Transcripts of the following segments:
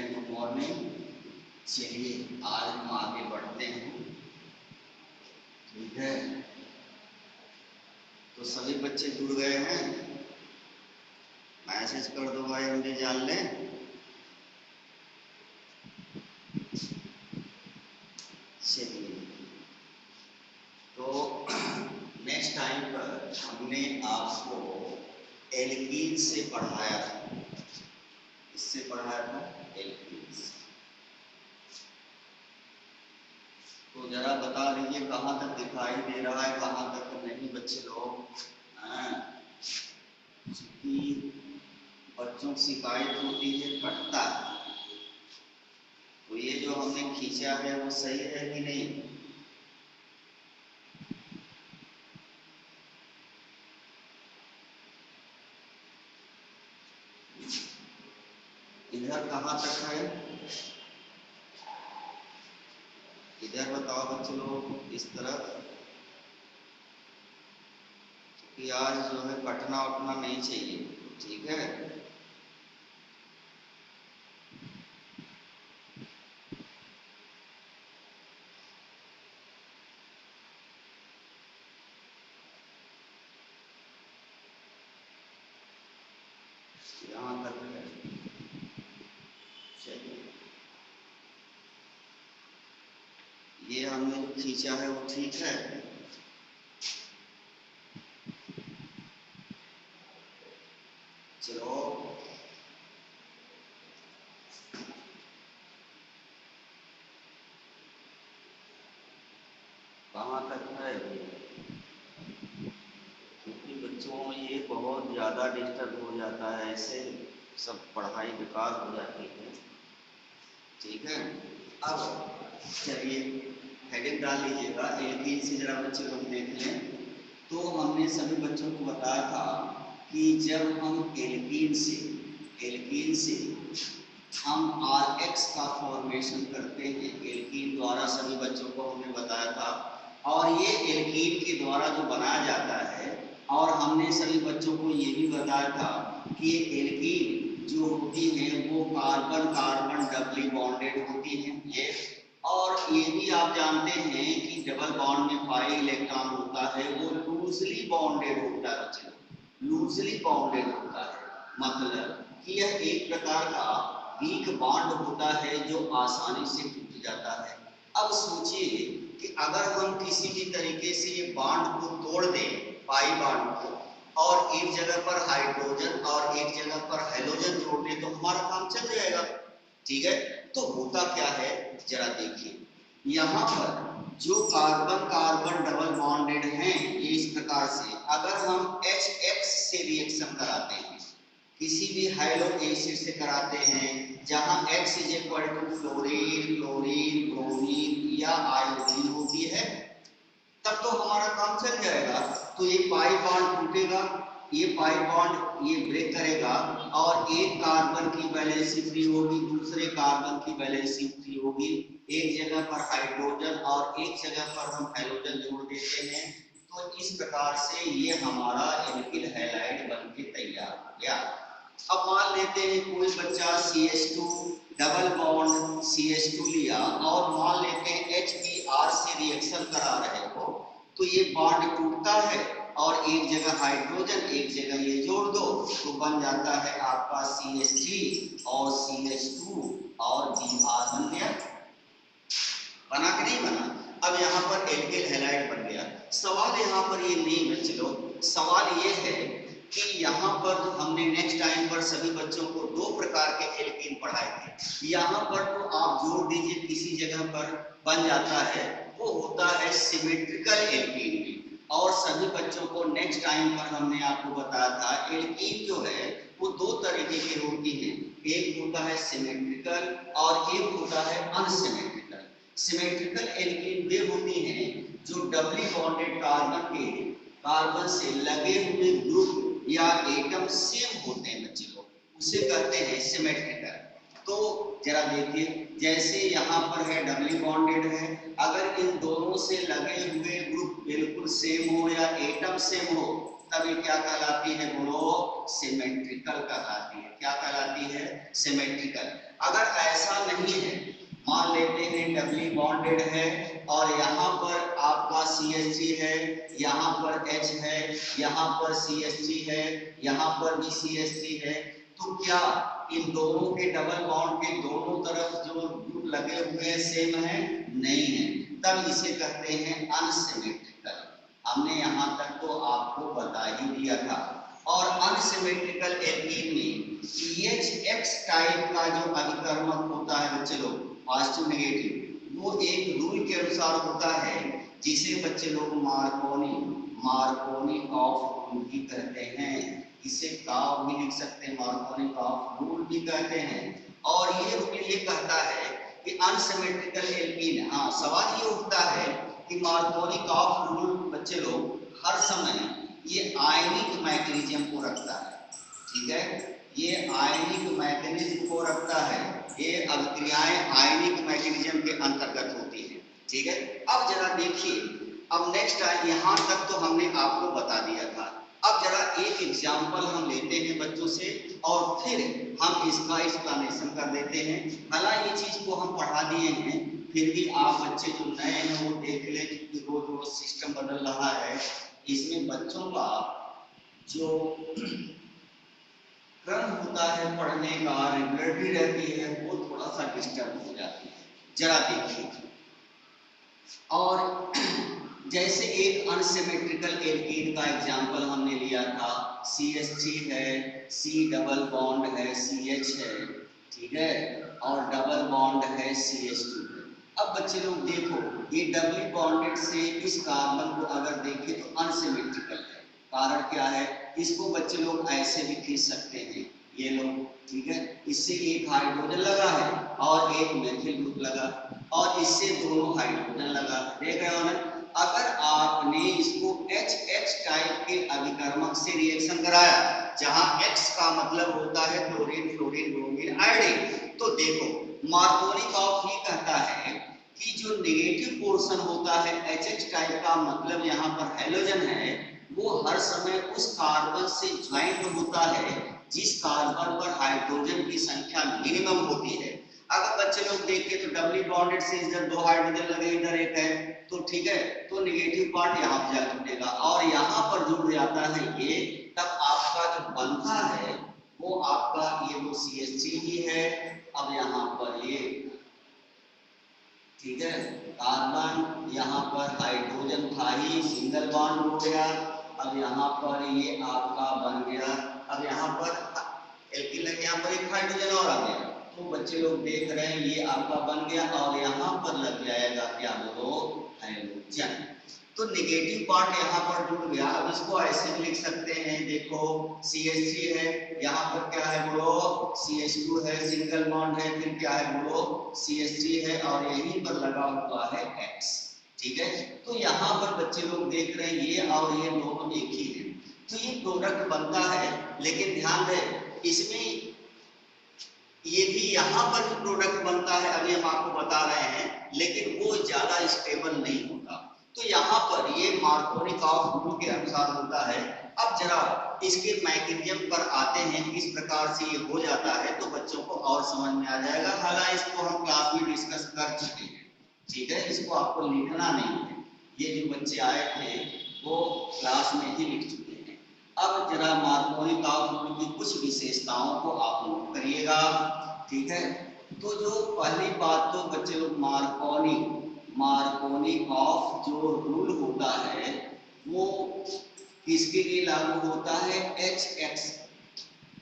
हैं, good morning. चलिए आज हम आगे बढ़ते हैं, ठीक है। तो सभी बच्चे जुड़ गए हैं, मैसेज कर दो भाई, हम भी जान लें। चलिए, तो नेक्स्ट टाइम पर हमने आपको एल्कीन से पढ़ाया था। इससे पढ़ाया था एल्कीन से। तो जरा बता दीजिए कहाँ तक दिखाई दे रहा है, कहाँ तक नहीं बच्चे लोग। क्योंकि बच्चों की शिकायत होती है कटता है, तो ये जो हमने खींचा है वो सही है कि नहीं? इधर कहाँ तक है, इधर बताओ बच्चे लोग, इस तरफ। कि आज जो है कटना उठना नहीं चाहिए, ठीक है। यहाँ तक है, चलिए। ये हमने जो खींचा है वो ठीक है। चलो कहाँ तक है, क्योंकि बच्चों ये बहुत ज़्यादा डिस्टर्ब हो जाता है, ऐसे सब पढ़ाई बेकार हो जाती है, ठीक है। अब चलिए हेडिंग डाल लीजिएगा, एल्कीन से जरा बच्चे लोग देख लें। तो हमने सभी बच्चों को बताया था कि जब हम एल्कीन से हम RX का फॉर्मेशन करते हैं, एल्कीन द्वारा सभी बच्चों को हमने बताया था। और ये एल्कीन के द्वारा जो बनाया जाता है, और हमने सभी बच्चों को ये भी बताया था कि ये एल्कीन जो होती है वो कार्बन कार्बन डबली बॉन्डेड होती है, ये। और ये भी आप जानते हैं कि डबल बॉन्ड में पाई इलेक्ट्रॉन होता है वो लूजली बॉन्डेड होता है बच्चों, लूजली बॉन्डेड होता है, मतलब कि यह एक प्रकार का वीक बॉन्ड होता है जो आसानी से टूट जाता है। अब सोचिए कि अगर हम किसी भी तरीके से ये बॉन्ड को तोड़ दें, पाई बॉन्ड को, और एक जगह पर हाइड्रोजन और एक जगह पर हेलोजन जोड़ दें तो हमारा काम चल जाएगा, ठीक है। तो होता क्या है जरा देखिए, यहाँ पर जो कार्बन कार्बन डबल बॉन्डेड हैं ये इस प्रकार से, अगर हम HX से रिएक्शन कराते हैं, किसी भी हाइड्रो एसिड से कराते हैं जहां X is equal to fluorine chlorine bromine या आयोडीन होती है, तब तो हमारा काम चल जाएगा। तो ये पाई बॉन्ड टूटेगा, ये पाई बॉन्ड ये ब्रेक करेगा, और एक कार्बन की वैलेंसी फ्री होगी, दूसरे कार्बन की वैलेंसी फ्री होगी। एक जगह पर हाइड्रोजन और एक जगह पर हम हेलोजन जोड़ देते हैं, तो इस प्रकार से ये हमारा एल्किल हैलाइड बनके तैयार हो गया। अब मान लेते हैं कोई बच्चा CH2 डबल बॉन्ड CH2 लिया और मान लेते हैं HBr से रिएक्शन करा रहे हो, तो ये बॉन्ड टूटता है और एक जगह हाइड्रोजन एक जगह ये जोड़ दो तो बन जाता है आपका CH3 और CH2 और Br बन गया, बना कि नहीं बना। अब यहाँ पर एल्किल हैलाइड बन गया। सवाल यहाँ पर ये नहीं बच्चे लोग, सवाल ये है कि यहाँ पर जो हमने नेक्स्ट टाइम पर सभी बच्चों को दो प्रकार के एल्कीन पढ़ाए थे, यहाँ पर तो आप जोड़ दीजिए किसी जगह पर बन जाता है, वो होता है सिमेट्रिकल एल्कीन भी। और सभी बच्चों को नेक्स्ट टाइम पर हमने आपको बताया था एल्कीन जो है वो दो तरीके की होती है, एक होता है सिमेट्रिकल और एक होता है अनसिमेट्रिकल। सिमेट्रिकल एल्कीन वे होती हैं जो डबली बॉन्डेड कार्बन से लगे हुए ग्रुप या एटम सेम होते हैं बच्चे लोग, उसे कहते हैं सिमेट्रिकल। तो जरा देखिए जैसे यहाँ पर है डबली बॉन्डेड है, अगर इन दोनों से लगे हुए ग्रुप बिल्कुल सेम हो या एटम सेम हो तब ये क्या कहलाती है बोलो? सिमेट्रिकल कहलाती है। क्या कहलाती है? सिमेट्रिकल। अगर ऐसा नहीं है, मान लेते हैं डबली बॉन्डेड है और यहाँ पर आपका CH3 है, यहाँ पर H है, यहाँ पर CH3 है, यहाँ पर भी CH3 है, तो क्या इन दोनों के डबल बॉन्ड के दोनों तरफ जो ग्रुप लगे हुए हैं सेम है? नहीं है, तब इसे कहते हैं अनसिमेट्रिकल। हमने यहाँ तक तो आपको बता ही दिया था। और अनसिमेट्रिकल एल्कीन में CH टाइप का जो अभिकर्मक होता है बच्चे लोग, पॉजिटिव नेगेटिव, वो एक रूल के अनुसार होता है जिसे बच्चे लोग मार्कोनी ऑफ रूल भी कहते हैं। इसे काव भी लिख सकते हैं, मार्कोनी ऑफ रूल भी कहते हैं। और ये रूल ये कहता है कि अनसिमेट्रिकल एल्कीन, हाँ सवाल ये उठता है कि मार्कोनी ऑफ रूल बच्चे लोग हर समय ये आयनिक मैकेनिज्म को रखता है, ठीक है, ये आयनिक मैकेनिज्म को रखता है, ये अभिक्रियाएं आयनिक मैकेनिज्म के अंतर्गत होती है, ठीक है। अब जरा देखिए, अब नेक्स्ट यहाँ तक तो हमने आपको बता दिया था। अब जरा एक एग्जाम्पल हम लेते हैं बच्चों से और फिर हम इसका एक्सप्लेनेशन कर देते हैं। हालांकि ये चीज को हम पढ़ा दिए हैं, फिर भी आप बच्चे जो नए हैं वो देख लें, क्योंकि रोज रोज सिस्टम बदल रहा है। इसमें बच्चों का जो क्रम होता है पढ़ने का, रेगुलरिटी रहती है, वो थोड़ा सा डिस्टर्ब हो जाती है। जरा देखिए, और जैसे एक अनसिमेट्रिकल एल्कीन का एग्जांपल हमने लिया था, CH3 है, C डबल बॉन्ड है, CH है, ठीक है, और डबल बॉन्ड है CH2 है। अब बच्चे लोग देखो, ये डबली बॉन्डेड से इस कार्बन को अगर देखें तो अनसिमेट्रिकल है। कारण क्या है? इसको बच्चे लोग ऐसे भी खींच सकते हैं, ये लोग, ठीक है, इससे एक हाइड्रोजन लगा है और एक मेथिल ग्रुप लगा, और इससे दोनों हाइड्रोजन लगा, देख रहे हो ना। अगर आपने इसको HH टाइप के अभिकर्मक से रिएक्शन कराया, जहां X का मतलब होता है क्लोरीन, फ्लोरीन, ब्रोमीन, आयोडीन, तो देखो मार्कोनी ऑफ ही कहता है कि जो नेगेटिव पोर्शन होता है HH टाइप का, मतलब यहाँ पर हैलोजन है, वो हर समय उस कार्बन से ज्वाइंट होता है जिस कार्बन पर हाइड्रोजन की संख्या मिनिमम होती है। अगर बच्चे लोग देखें तो डबली बॉन्डेड से इधर दो हाइड्रोजन लगे, इधर एक है, तो ठीक है, तो नेगेटिव पार्ट यहाँ पर जाकर जुड़ेगा और यहाँ पर जुड़ जाता है ये, तब आपका जो बनता है वो आपका ये तो CH3 ही है। अब यहाँ पर ये, ठीक है, कार्बन यहाँ पर हाइड्रोजन था ही, सिंगल बॉन्ड हो गया। अब यहाँ पर ये आपका बन गया, अब यहाँ पर एल्कीन लगे, यहाँ पर एक हाइड्रोजन और आ गया, तो बच्चे लोग देख रहे हैं ये आपका बन गया और यहाँ पर लग जाएगा क्या बोलो? हाइड्रोजन। तो नेगेटिव पार्ट यहाँ पर जुड़ गया। अब इसको ऐसे भी लिख सकते हैं, देखो CH3 है, यहाँ पर क्या है बोलो? CH2 है, सिंगल बॉन्ड है, फिर क्या है बोलो? CH3 है और यहीं पर लगा हुआ है X, ठीक है। तो यहाँ पर बच्चे लोग देख रहे हैं ये और ये दोनों एक ही है, तो ये प्रोडक्ट बनता है। लेकिन ध्यान दें, इसमें ये भी यहाँ पर जो प्रोडक्ट बनता है अभी हम आपको बता रहे हैं, लेकिन वो ज्यादा स्टेबल नहीं होता। तो यहाँ पर ये मार्कोनी ऑफ रूल के अनुसार होता है। अब जरा इसके मैकेनिज्म पर आते हैं, किस प्रकार से ये हो जाता है, तो बच्चों को और समझ में आ जाएगा। हालांकि इसको हम क्लास में डिस्कस कर चुके हैं, ठीक है, इसको आपको लिखना नहीं है, ये जो बच्चे आए थे वो क्लास में ही लिख चुके हैं। अब जरा मार्कोनी ऑफ रूल की कुछ विशेषताओं को आप नोट करिएगा, ठीक है। तो जो पहली बात तो बच्चे लोग मार्कोनी ऑफ जो रूल होता है वो किसके लिए लागू होता है? HX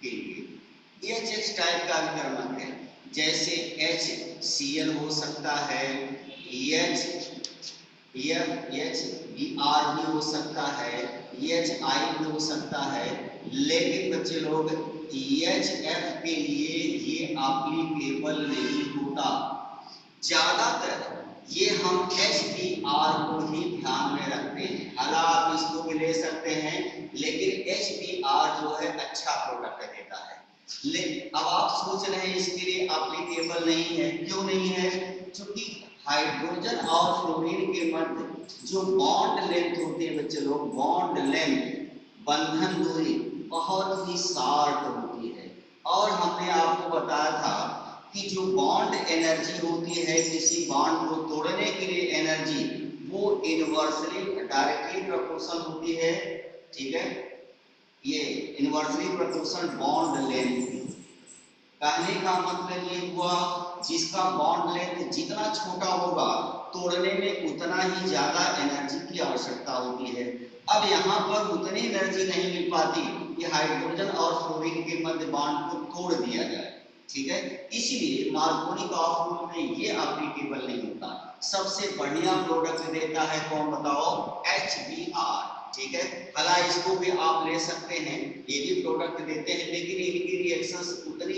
के लिए। HH टाइप का अभिकर्मक है, जैसे HCl हो सकता है, HBr भी हो सकता है, HI भी हो सकता है, लेकिन बच्चे लोग HF के लिए ये एप्लीकेबल नहीं होता। ज्यादातर ये हम HBr को ही ध्यान में रखते हैं, हालांकि आप इसको भी ले सकते हैं, लेकिन HBr जो है अच्छा प्रोडक्ट देता है। ले अब आप सोच रहे हैं इसके लिए एप्लीकेबल नहीं है, क्यों नहीं है? क्योंकि हाइड्रोजन और फ्लोरीन के मध्य जो बॉन्ड लेंथ होती है बच्चे लोग, बॉन्ड लेंथ बंधन दूरी बहुत ही शार्ट होती है। और हमने आपको बताया था कि जो बॉन्ड एनर्जी होती है किसी बॉन्ड को तोड़ने के लिए एनर्जी, वो इनवर्सली डायरेक्टली प्रोपोर्शनल होती है। ठीक है, ये इनवर्सली प्रोपोर्शनल बॉन्ड लेंथ। कहने का मतलब ये हुआ जिसका बॉन्ड लेंथ जितना छोटा होगा तोड़ने में उतना ही ज्यादा एनर्जी की आवश्यकता होती है। अब यहाँ पर उतनी एनर्जी नहीं मिल पाती कि हाइड्रोजन और फ्लोरीन के मध्य बॉन्ड को तोड़ दिया जाए। ठीक है, इसलिए मार्कोनी ऑफ रूल में ये एप्लीकेबल नहीं होता। सबसे बढ़िया प्रोडक्ट देता है कौन बताओ? HBr। ठीक है, भला इसको भी आप ले सकते हैं, ये भी प्रोडक्ट देते हैं, लेकिन इनकी रिएक्शंस उतनी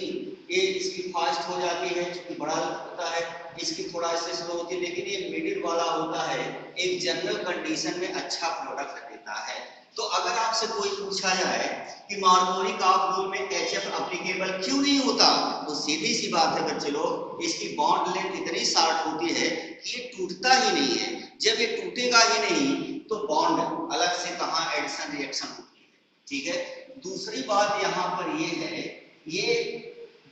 ये इसकी फास्ट हो जाती है क्योंकि बड़ा होता है, इसकी थोड़ा इससे स्लो होती है, लेकिन ये मिडिल वाला होता है, एक जनरल कंडीशन में अच्छा प्रोडक्ट देता है। तो अगर आपसे कोई पूछा जाए कि मार्कोनी ऑफ रूल में HF एप्लीकेबल क्यों नहीं होता, तो सीधी सी बात है बच्चे लोग, इसकी बॉन्ड लेंथ इतनी शार्ट होती है कि ये टूटता ही नहीं है। जब ये टूटेगा ही नहीं तो बॉन्ड अलग से कहां एडिशन रिएक्शन होती है। ठीक है, दूसरी बात यहां पर ये है, ये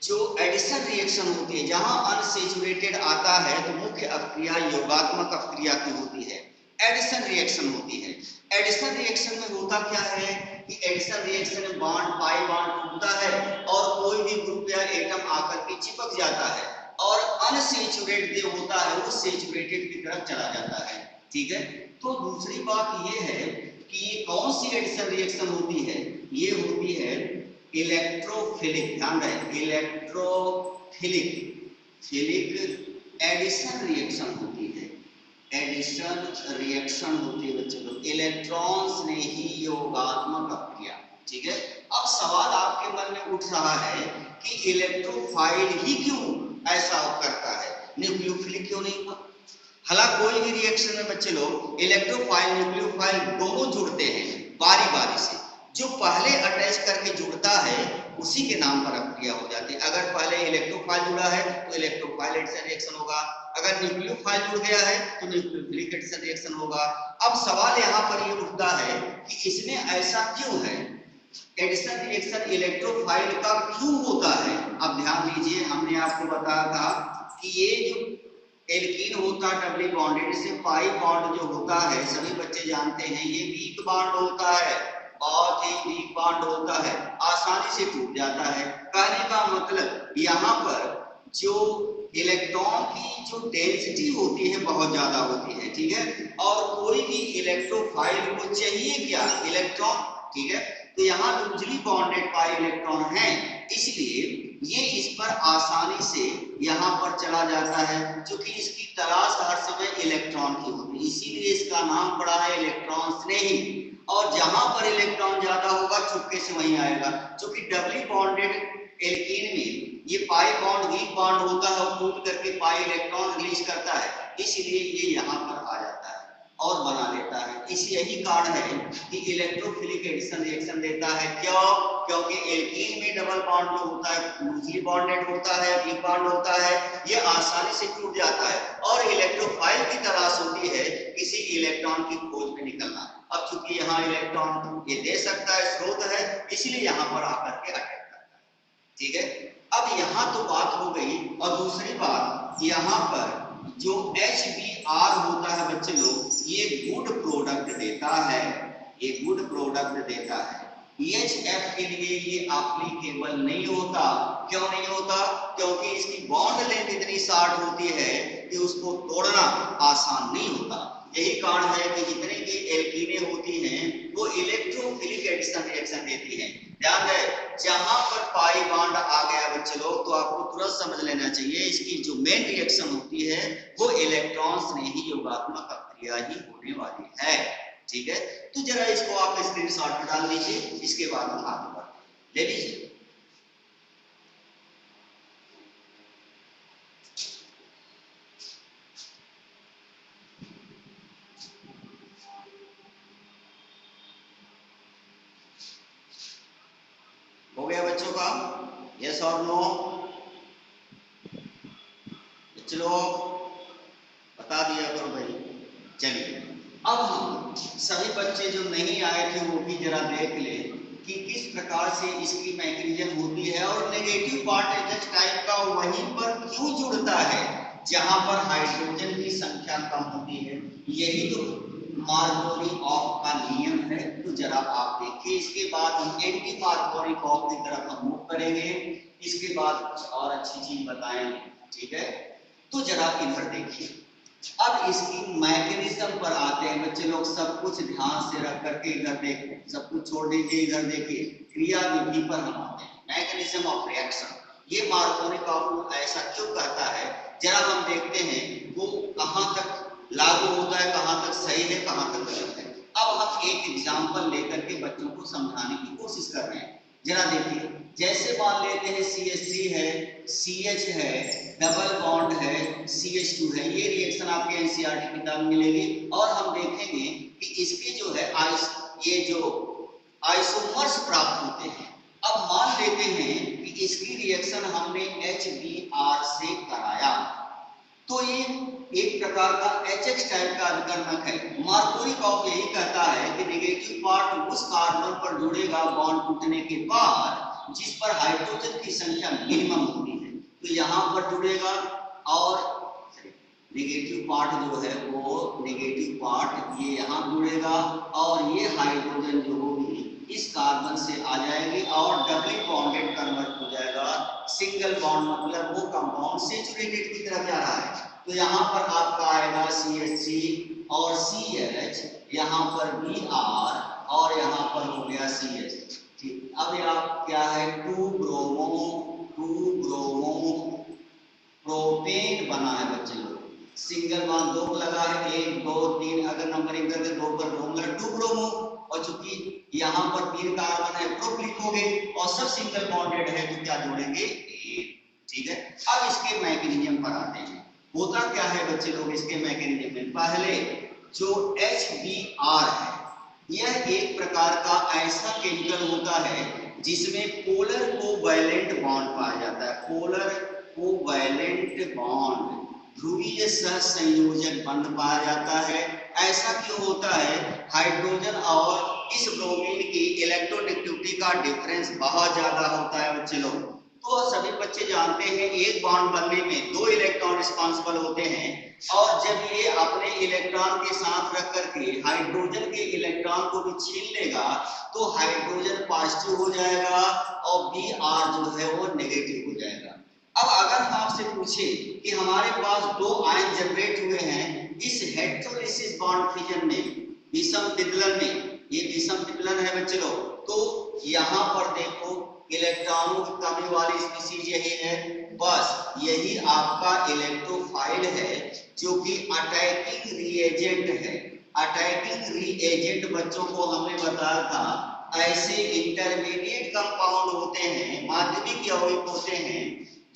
जो एडिशन रिएक्शन होती है जहां अनसेचुरेटेड आता है तो मुख्य अपक्रिया योगात्मक अपक्रिया की होती है, एडिशन रिएक्शन होती है। एडिशन रिएक्शन में होता क्या है कि एडिशन रिएक्शन में बॉन्ड पाई बॉन्ड टूटता है और कोई भी ग्रुप या एटम आकर के चिपक जाता है और अनसेचुरेटेड जो होता है वो सेचुरेटेड की तरफ चला जाता है। ठीक है, तो दूसरी बात ये है कि ये कौन सी एडिशन रिएक्शन होती है? ये होती है इलेक्ट्रोफिलिक। ध्यान रहे, इलेक्ट्रोफिलिक फिलिक एडिशन रिएक्शन होती है। एडिशन रिएक्शन होती है बच्चों लोग, इलेक्ट्रॉन्स ने ही योगात्मक अपक्रिया। ठीक है, अब सवाल आपके मन में उठ रहा है कि इलेक्ट्रोफाइल ही क्यों ऐसा करता है, न्यूक्लियोफिलिक क्यों नहीं हुआ? हालांकि कोई भी रिएक्शन में बच्चे लोग इलेक्ट्रोफाइल न्यूक्लियोफाइल दोनों जुड़ते हैं बारी बारी से। जो पहले अटैच करके जुड़ता है उसी के नाम पर अपक्रिया हो जाती है। अगर पहले इलेक्ट्रोफाइल जुड़ा है तो इलेक्ट्रोफाइल एडिशन रिएक्शन होगा, अगर न्यूक्लियोफाइल जुड़ गया है तो न्यूक्लियोफिलिक एडिशन रिएक्शन होगा। अब सवाल यहाँ पर ये उठता है कि इसमें ऐसा क्यों है, एडिशन रिएक्शन इलेक्ट्रोफाइल का क्यों होता है? अब ध्यान दीजिए, हमने आपको बताया था कि ये जो एल्कीन होता है डबली बॉन्डेड, इससे पाई बॉन्ड जो होता है सभी बच्चे जानते हैं ये वीक बॉन्ड होता है, बहुत ही वीक बॉन्ड होता है, आसानी से टूट जाता है। कहने का मतलब यहाँ पर जो इलेक्ट्रॉन की जो डेंसिटी होती है बहुत ज्यादा होती है। ठीक है, और कोई भी इलेक्ट्रोफाइल को चाहिए क्या? इलेक्ट्रॉन। ठीक है, तो यहाँ लूजली बॉन्डेड पाई इलेक्ट्रॉन है, इसलिए ये इस पर आसानी से यहाँ पर चला जाता है, क्योंकि इसकी तलाश हर समय इलेक्ट्रॉन की होती है, इसीलिए इसका नाम पड़ा है इलेक्ट्रॉन स्नेही। और जहां पर इलेक्ट्रॉन ज्यादा होगा चुपके से वहीं आएगा, क्योंकि डबली बॉन्डेड एल्कीन में ये पाई बॉन्ड वीक बॉन्ड होता है और टूट करके पाई इलेक्ट्रॉन रिलीज करता है, इसलिए ये यहाँ पर आ जाता है और बना लेता है। इस यही कारण है कि इलेक्ट्रोफिलिक एडिशन रिएक्शन देता है। क्यों? क्योंकि एल्कीन में डबल बॉन्ड जो होता है लूजली बॉन्डेड होता है, वीक बॉन्ड होता है, ये आसानी से टूट जाता है और इलेक्ट्रोफाइल की तलाश होती है किसी इलेक्ट्रॉन की खोज में निकलना। अब चूंकि यहाँ इलेक्ट्रॉन ये दे सकता है, स्रोत है, इसलिए यहाँ पर आकर के अटैक करता है। ठीक है, अब यहाँ तो बात हो गई, और दूसरी बात यहाँ पर जो HBr होता है बच्चे लोग, ये गुड प्रोडक्ट देता है, ये गुड प्रोडक्ट देता है। HF के लिए ये एप्लीकेबल नहीं होता। क्यों नहीं होता? क्योंकि इसकी बॉन्ड लेंथ इतनी शार्ट होती है कि उसको तोड़ना आसान नहीं होता। यही कारण है कि जितने की एल्कीनें होती हैं वो इलेक्ट्रोफिलिक एडिशन रिएक्शन देती हैं। ध्यान रहे, जहां पर पाई बॉन्ड आ गया बच्चे लोग तो आपको तुरंत समझ लेना चाहिए इसकी जो मेन रिएक्शन होती है वो इलेक्ट्रॉन्स ने ही योगात्मक अपक्रिया ही होने वाली है। ठीक है, तो जरा इसको आप स्क्रीनशॉट में डाल लीजिए, इसके बाद हम आगे बढ़ते, ले लीजिए। हो गया बच्चों का? यस और नो? चलो बता दिया करो भाई। चलिए अब हम सभी बच्चे जो नहीं आए थे वो भी जरा देख ले कि किस प्रकार से इसकी मैकेनिज्म होती है और नेगेटिव पार्ट एच टाइप का वहीं पर क्यों जुड़ता है जहां पर हाइड्रोजन की संख्या कम होती है। यही तो मार्कोनी ऑफ का नियम है। तो जरा आप देखिए, इसके बाद हम एंटी मार्कोनी ऑफ की तरफ हम मूव करेंगे। इसके बाद कुछ और अच्छी चीज बताएंगे, ठीक है? तो जरा इधर देखिए, अब इसकी मैकेनिज्म पर आते हैं बच्चे लोग। सब कुछ ध्यान से रख करके इधर देखो, सब कुछ छोड़ दीजिए, इधर देखिए। क्रिया विधि पर हम आते हैं, मैकेनिज्म ऑफ रिएक्शन। ये मार्कोनी ऑफ ऐसा क्यों कहता है, जरा हम देखते हैं वो कहां तक लागू होता है, कहां तक सही है, कहां तक गलत है। अब हम एक एग्जाम्पल लेकर के बच्चों को समझाने की कोशिश कर रहे हैं। जरा देखिए, जैसे मान लेते हैं CH3 है, CH है, डबल बॉन्ड है, CH2 है। ये रिएक्शन आपके एनसीईआरटी किताब में मिलेगी और हम देखेंगे कि इसके जो है ये जो आइसोमर्स प्राप्त होते हैं। अब मान लेते हैं कि इसकी रिएक्शन हमने HBr से कराया, तो ये एक प्रकार का HX टाइप का अधिकरणक है। मार्कोनी ऑफ यही कहता है कि नेगेटिव पार्ट उस कार्बन पर जुड़ेगा बॉन्ड टूटने के बाद जिस पर हाइड्रोजन की संख्या मिनिमम होती है, तो यहाँ पर जुड़ेगा। और नेगेटिव पार्ट जो है वो नेगेटिव पार्ट ये यहाँ जुड़ेगा और ये हाइड्रोजन जो होगी इस कार्बन से आ जाएगी और डबली बॉन्डेड कन्वर्ट हो जाएगा। सिंगल बॉन्ड मतलब वो कंपाउंड सेचुरेटेड की तरफ जा रहा है। तो यहाँ पर आपका आएगा CH3 और CH, यहाँ पर Br और यहाँ पर हो गया CH। ठीक, अब यहाँ क्या है, 2 ब्रोमो प्रोपेन बना है बच्चे लोग। सिंगल बॉन्ड 2 लगा है, 1 2 3, अगर नंबरिंग करके 2 पर ब्रोमो 2 ब्रोमो, और चूंकि यहाँ पर 3 कार्बन है प्रोपिक हो गए और सब सिंगल बॉन्डेड है तो क्या जोड़ेंगे, ठीक है? अब इसके मैकेनिज्म पर आते हैं। होता क्या है बच्चे लोग इसके मैकेनिज्म में, पहले जो HBr है यह एक प्रकार का ऐसा केमिकल होता है जिसमें पोलर कोवैलेंट बॉन्ड पाया जाता है। पोलर कोवैलेंट बॉन्ड, ध्रुवीय सहसंयोजक बंध पाया जाता है। ऐसा क्यों होता है, हाइड्रोजन और इस ब्रोमीन की इलेक्ट्रोनेगेटिविटी का डिफरेंस बहुत ज्यादा होता है बच्चे लोग। तो सभी बच्चे जानते हैं एक बॉन्ड बनने में 2 इलेक्ट्रॉन रिस्पॉन्सिबल होते हैं और जब ये अपने इलेक्ट्रॉन के साथ रख करके हाइड्रोजन के इलेक्ट्रॉन को भी छीन लेगा तो हाइड्रोजन पॉजिटिव हो जाएगा और Br जो है वो नेगेटिव हो जाएगा। अब अगर हम आपसे पूछे कि हमारे पास 2 आयन जनरेट हुए हैं इस हेटेरोलिसिस बॉन्ड फिजन में, विषम विदलन में, ये विषम विदलन है बच्चे लोग, तो यहाँ पर देखो इलेक्ट्रॉनों की कमी वाली स्पीशीज यही है, बस यही आपका इलेक्ट्रोफाइल है जो कि अटैकिंग रिएजेंट है। अटैकिंग रिएजेंट बच्चों को हमने बताया था, ऐसे इंटरमीडिएट कंपाउंड होते हैं, माध्यमिक यौगिक होते हैं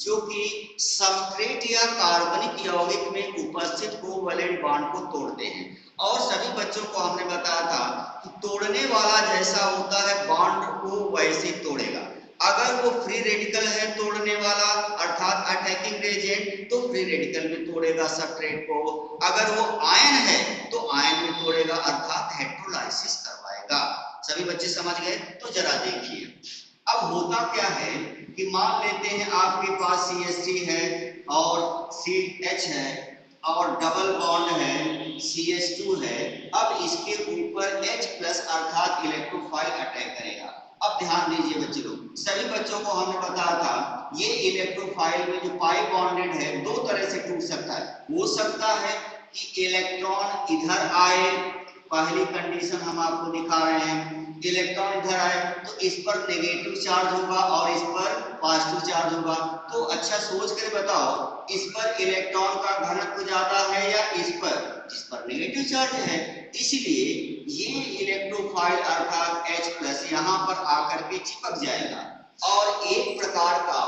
जो कि सबस्ट्रेट या कार्बनिक यौगिक में उपस्थित कोवैलेंट बॉन्ड को तोड़ते हैं। और सभी बच्चों को हमने बताया था कि तोड़ने वाला जैसा होता है बॉन्ड को वैसे तोड़ेगा। अगर वो फ्री रेडिकल है तोड़ने वाला अर्थात अटैकिंग रिएजेंट तो फ्री रेडिकल में तोड़ेगा सबस्ट्रेट को, अगर वो आयन है तो आयन में तोड़ेगा अर्थात हेटेरोलाइसिस करवाएगा। सभी बच्चे समझ गए? तो जरा देखिए अब होता क्या है कि मान लेते हैं आपके पास CH3 है और CH है और डबल बॉन्ड है CH2 है। अब इसके ऊपर H+ अर्थात इलेक्ट्रोफाइल अटैक करेगा। अब ध्यान दीजिए बच्चे लोग, सभी बच्चों को हमने बताया था ये इलेक्ट्रोफाइल में जो पाई बॉन्डेड है 2 तरह से टूट सकता है। हो सकता है कि इलेक्ट्रॉन इधर आए, पहली कंडीशन हम आपको दिखा रहे हैं, इलेक्ट्रॉन इधर आए तो इस पर नेगेटिव चार्ज होगा और इस पर पॉजिटिव चार्ज होगा। तो अच्छा सोच कर बताओ इस पर इलेक्ट्रॉन का घनत्व ज्यादा है या इस पर जिस पर नेगेटिव चार्ज है। इसलिए ये इलेक्ट्रोफाइल अर्थात H+ यहाँ पर आकर के चिपक जाएगा और एक प्रकार का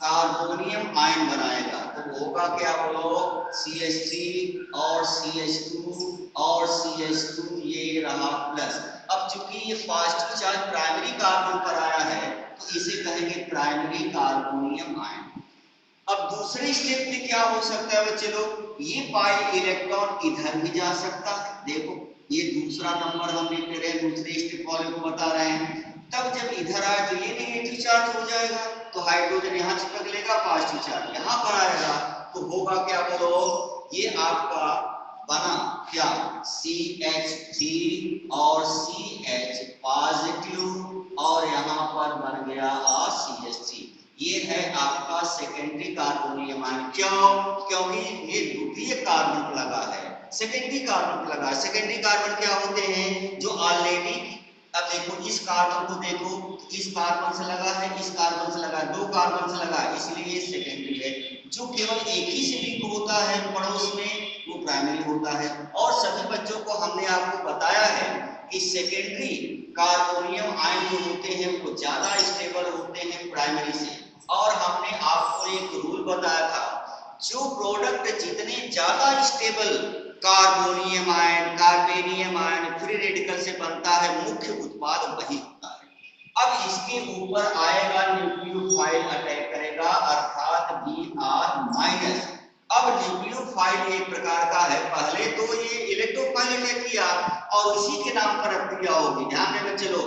कार्बोनियम आयन बनाएगा। तो होगा क्या बोलो, CH3 और CH2 और CH2 ये रहा प्लस। अब चूंकि ये पॉजिटिव चार्ज प्राइमरी कार्बन पर आया है तो इसे कहेंगे कहेंगे प्राइमरी कार्बोनियम आयन। अब दूसरे स्टेप में क्या हो सकता है बच्चे लोग, ये पाई इलेक्ट्रॉन इधर भी जा सकता है। देखो ये दूसरा नंबर हम लिख रहे हैं, दूसरे स्टेप वाले को बता रहे हैं। तब जब इधर आए तो ये नेगेटिव चार्ज हो जाएगा, तो हाइड्रोजन यहाँ चिपक लेगा, पॉजिटिव चार्ज यहाँ पर आएगा, तो होगा क्या बोलो, ये आपका बना क्या CH3 और CH पॉजिटिव और यहाँ पर बन गया CH3। ये है आपका सेकेंडरी कार्बोनियम आयन। क्यों? क्योंकि ये द्वितीय कार्बन पर लगा है, सेकेंडरी कार्बन पर लगा है। सेकेंडरी कार्बन क्या होते हैं, जो ऑलरेडी, अब देखो इस कार्बन को देखो, इस कार्बन से लगा है, इस कार्बन से लगा है, दो कार्बन से लगा है, इसलिए ये सेकेंडरी है। जो केवल एक ही से लिंक होता है पड़ोस में, वो प्राइमरी होता है। और सभी बच्चों को हमने आपको बताया है कि सेकेंडरी कार्बोनियम आयन जो होते हैं वो ज्यादा स्टेबल होते हैं प्राइमरी से। और हमने आपको एक रूल बताया था, जो प्रोडक्ट जितने ज्यादा stable carbonium ion, carbenium ion, free radical से बनता है, मुख्य उत्पाद वही होता है। अब इसके ऊपर आएगा न्यूक्लियोफाइल अटैक करेगा, अर्थात Br-। अब न्यूक्लियोफाइल एक प्रकार का है, पहले तो ये इलेक्ट्रोफाइल अटैक किया और उसी के नाम पर क्रिया होगी, ध्यान देना चलो।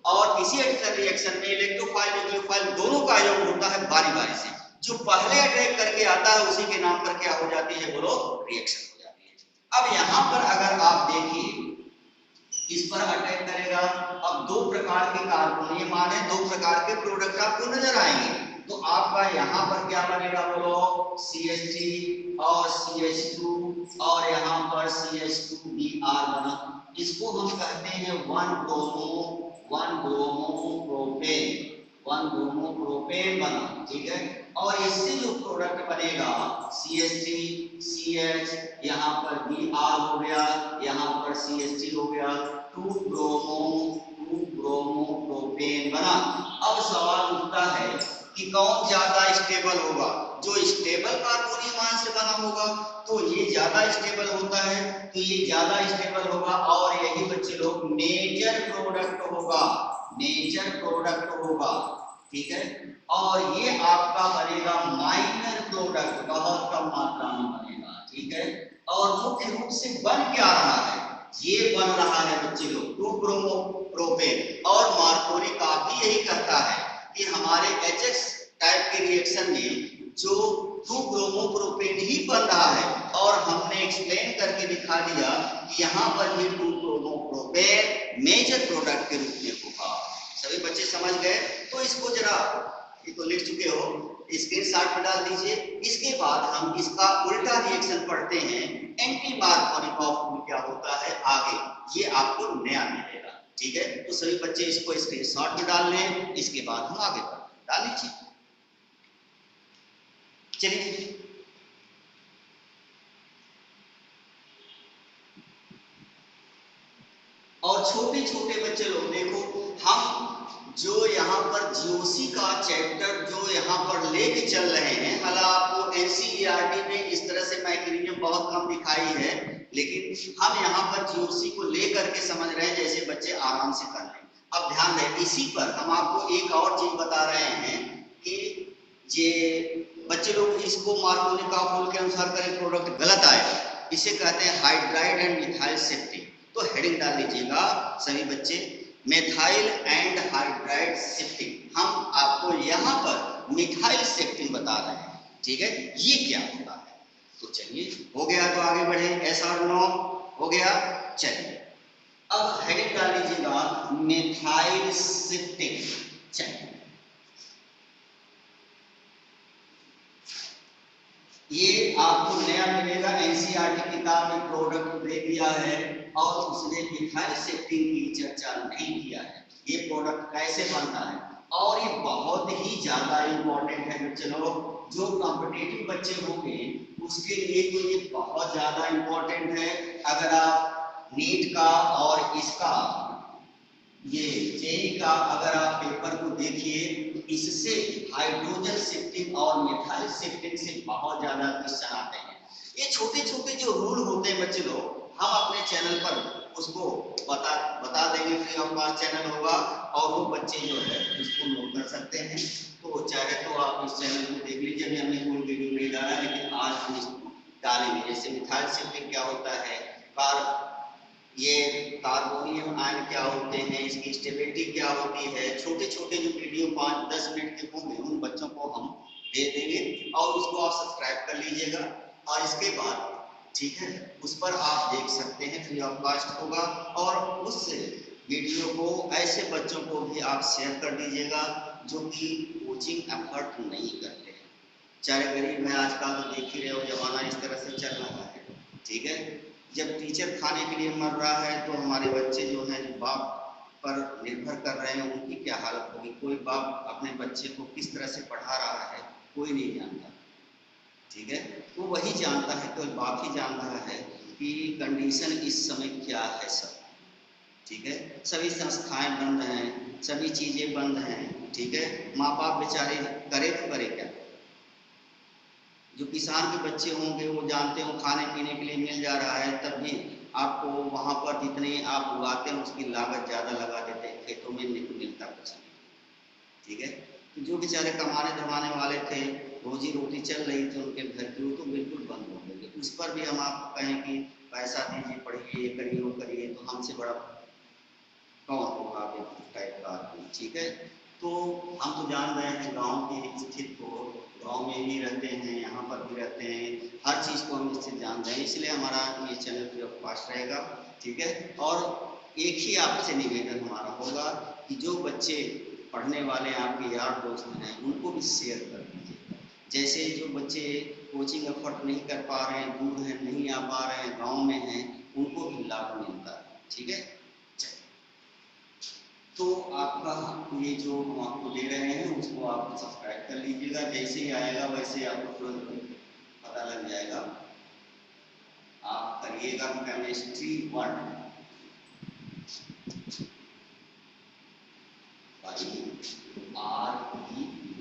और किसी रिएक्शन में इलेक्ट्रोफाइल न्यूक्लियोफाइल दोनों का योग होता है बारी बारी से। जो पहले अटैक करके आता है उसी के नाम पर क्या हो जाती है बोलो, रिएक्शन हो जाती है। अब यहाँ पर अगर आप देखिए, इस पर अटैक करेगा। अब दो प्रकार के कार्बोनियम आयन, दो प्रकार के प्रोडक्ट आपको नजर आएंगे। तो आपका यहाँ पर क्या बनेगा बोलो, CH3 और CH2 और यहाँ पर CH2Br बना। इसको हम कहते हैं 1 ब्रोमो प्रोपेन बना, ठीक है। और इससे जो प्रोडक्ट बनेगा CH3 CH, यहाँ पर Br हो गया, यहाँ पर CH3 हो गया, 2 ब्रोमो प्रोपेन बना। अब सवाल उठता है कि कौन ज्यादा स्टेबल होगा, जो स्टेबल कार्बोनियम आयन से बना होगा तो ये ज्यादा स्टेबल होता है, तो ये ज्यादा स्टेबल होगा। और यही बच्चे लोग मेजर प्रोडक्ट होगा, मेजर प्रोडक्ट होगा, ठीक है। और ये आपका बनेगा माइनर प्रोडक्ट, बहुत कम मात्रा में बनेगा, ठीक है। और मुख्य रूप से बन क्या रहा है, ये बन रहा है बच्चे लोग 2 ब्रोमो प्रोपेन। और मार्कोनी काफी यही कहता है कि हमारे HX टाइप के रिएक्शन में जो 2 ब्रोमो प्रोपेन ही बन रहा है, और हमने एक्सप्लेन करके दिखा दिया कि यहाँ पर भी 2 ब्रोमो प्रोपेन मेजर प्रोडक्ट के रूप में होगा। सभी बच्चे समझ गए? तो इसको जरा, ये तो लिख चुके हो, स्क्रीनशॉट में डाल दीजिए। इसके बाद हम इसका उल्टा रिएक्शन पढ़ते हैं, एंटी मार्कोनिकॉफ क्या होता है आगे, ये आपको नया मिलेगा, ठीक है। तो सभी बच्चे इसको स्क्रीनशॉट में डाल लें, इसके बाद हम आगे डाल लीजिए। चलिए और छोटे छोटे बच्चे लोग देखो, हम जो यहाँ पर जीओसी का चैप्टर जो यहाँ पर लेके चल रहे हैं, हालांकि आपको एनसीईआरटी में इस तरह से मैकेनिज्म बहुत कम दिखाई है, लेकिन हम यहाँ पर जीओसी को लेकर के समझ रहे हैं, जैसे बच्चे आराम से कर लें। अब ध्यान दें, इसी पर हम आपको एक और चीज बता रहे हैं कि ये बच्चे लोग इसको मार्कोनिकॉफ के अनुसार करें, प्रोडक्ट गलत आएगा, इसे कहते हैं हाइड्राइड एंड मिथाइल शिफ्टिंग। तो हेडिंग डाल लीजिएगा सभी बच्चे, मिथाइल एंड हाइड्राइड शिफ्टिंग। हम आपको यहाँ पर मिथाइल शिफ्टिंग बता रहे हैं, ठीक है, ये क्या होता है। तो चलिए हो गया, तो आगे बढ़े। SR9 हो गया, चलिए अब हेडिंग डाल लीजिएगा मिथाइल शिफ्टिंग। चलिए ये आपको नया मिलेगा, एनसीईआरटी किताब में प्रोडक्ट दे दिया है और उसने मिथाइल शिफ्टिंग की चर्चा नहीं किया है। ये प्रोडक्ट कैसे बनता है, और ये बहुत ही ज्यादा इंपॉर्टेंट है बच्चे लोग, जो कॉम्पिटिटिव बच्चे होंगे उसके लिए तो ये बहुत ज्यादा इंपॉर्टेंट है। अगर आप नीट का और इसका ये जेई का अगर आप पेपर को देखिए, इससे हाइड्रोजन शिफ्टिंग और मिथाइल शिफ्टिंग से बहुत ज्यादा क्वेश्चन आते हैं। ये छोटे छोटे जो रूल होते हैं बच्चे लोग, हम अपने चैनल पर उसको बता देंगे, फ्री ऑफ कॉस्ट चैनल होगा, और वो बच्चे जो है उसको नोट कर कर सकते हैं। तो चाहे तो आप इस चैनल को देख लीजिए, अभी हमने कोई वीडियो नहीं डाला, लेकिन आज हम इसको डालेंगे। जैसे मिथाइल शिफ्टिंग क्या होता है, ये कार्बोनियम आयन क्या होते हैं, इसकी स्टेबिलिटी क्या होती है, छोटे छोटे जो वीडियो 5-10 मिनट के होंगे उन बच्चों को हम दे देंगे और उसको आप सब्सक्राइब कर लीजिएगा। और इसके बाद ठीक है, उस पर आप देख सकते हैं, फ्री ऑफ कॉस्ट होगा। और उस वीडियो को ऐसे बच्चों को भी आप शेयर कर दीजिएगा जो कि कोचिंग एफर्ट नहीं करते हैं। चाहे गरीब है, आजकल तो देख ही रहे हो जमाना इस तरह से चल रहा है, ठीक है। जब टीचर खाने के लिए मर रहा है तो हमारे बच्चे जो हैं, जो बाप पर निर्भर कर रहे हैं, उनकी क्या हालत होगी। कोई बाप अपने बच्चे को किस तरह से पढ़ा रहा है कोई नहीं जानता, ठीक है। तो वही जानता है, केवल बाप ही जान रहा है कि कंडीशन इस समय क्या है सब, ठीक है। सभी संस्थाएं बंद हैं, सभी चीजें बंद हैं, ठीक है। माँ बाप बेचारे करे तो करे क्या। जो किसान के बच्चे होंगे वो जानते हो खाने पीने के लिए मिल जा रहा है, तब भी आपको वहाँ पर जितने आप उगाते हैं उसकी लागत ज़्यादा लगा देते हैं, खेतों में नहीं मिलता कुछ नहीं, ठीक है। तो जो बेचारे कमाने धमाने वाले थे, रोजी रोटी चल रही थी उनके घर की, वो तो बिल्कुल बंद हो गई। उस पर भी हम आपको कहें कि पैसा दीजिए, पढ़िए, ये करिए, वो करिए, तो हमसे बड़ा कौन होगा टाइप का आदमी, ठीक है। तो हम तो जान रहे हैं गांव की स्थिति को, गांव में भी रहते हैं, यहाँ पर भी रहते हैं, हर चीज़ को हम इससे जान रहे हैं, इसलिए हमारा ये चैनल फ्री ऑफ कॉस्ट रहेगा, ठीक है। और एक ही आपसे निवेदन हमारा होगा कि जो बच्चे पढ़ने वाले आपके यार दोस्त हैं उनको भी शेयर कर दीजिए। जैसे जो बच्चे कोचिंग एफर्ट नहीं कर पा रहे हैं, दूर हैं, नहीं आ पा रहे हैं, गाँव में हैं, उनको भी लाभ मिलता है, ठीक है। तो आपका ये जो हम आपको दे रहे हैं उसको आप सब्सक्राइब कर लीजिएगा, जैसे ही आएगा वैसे आपको तुरंत पता लग जाएगा। आप करिएगा केमिस्ट्री 1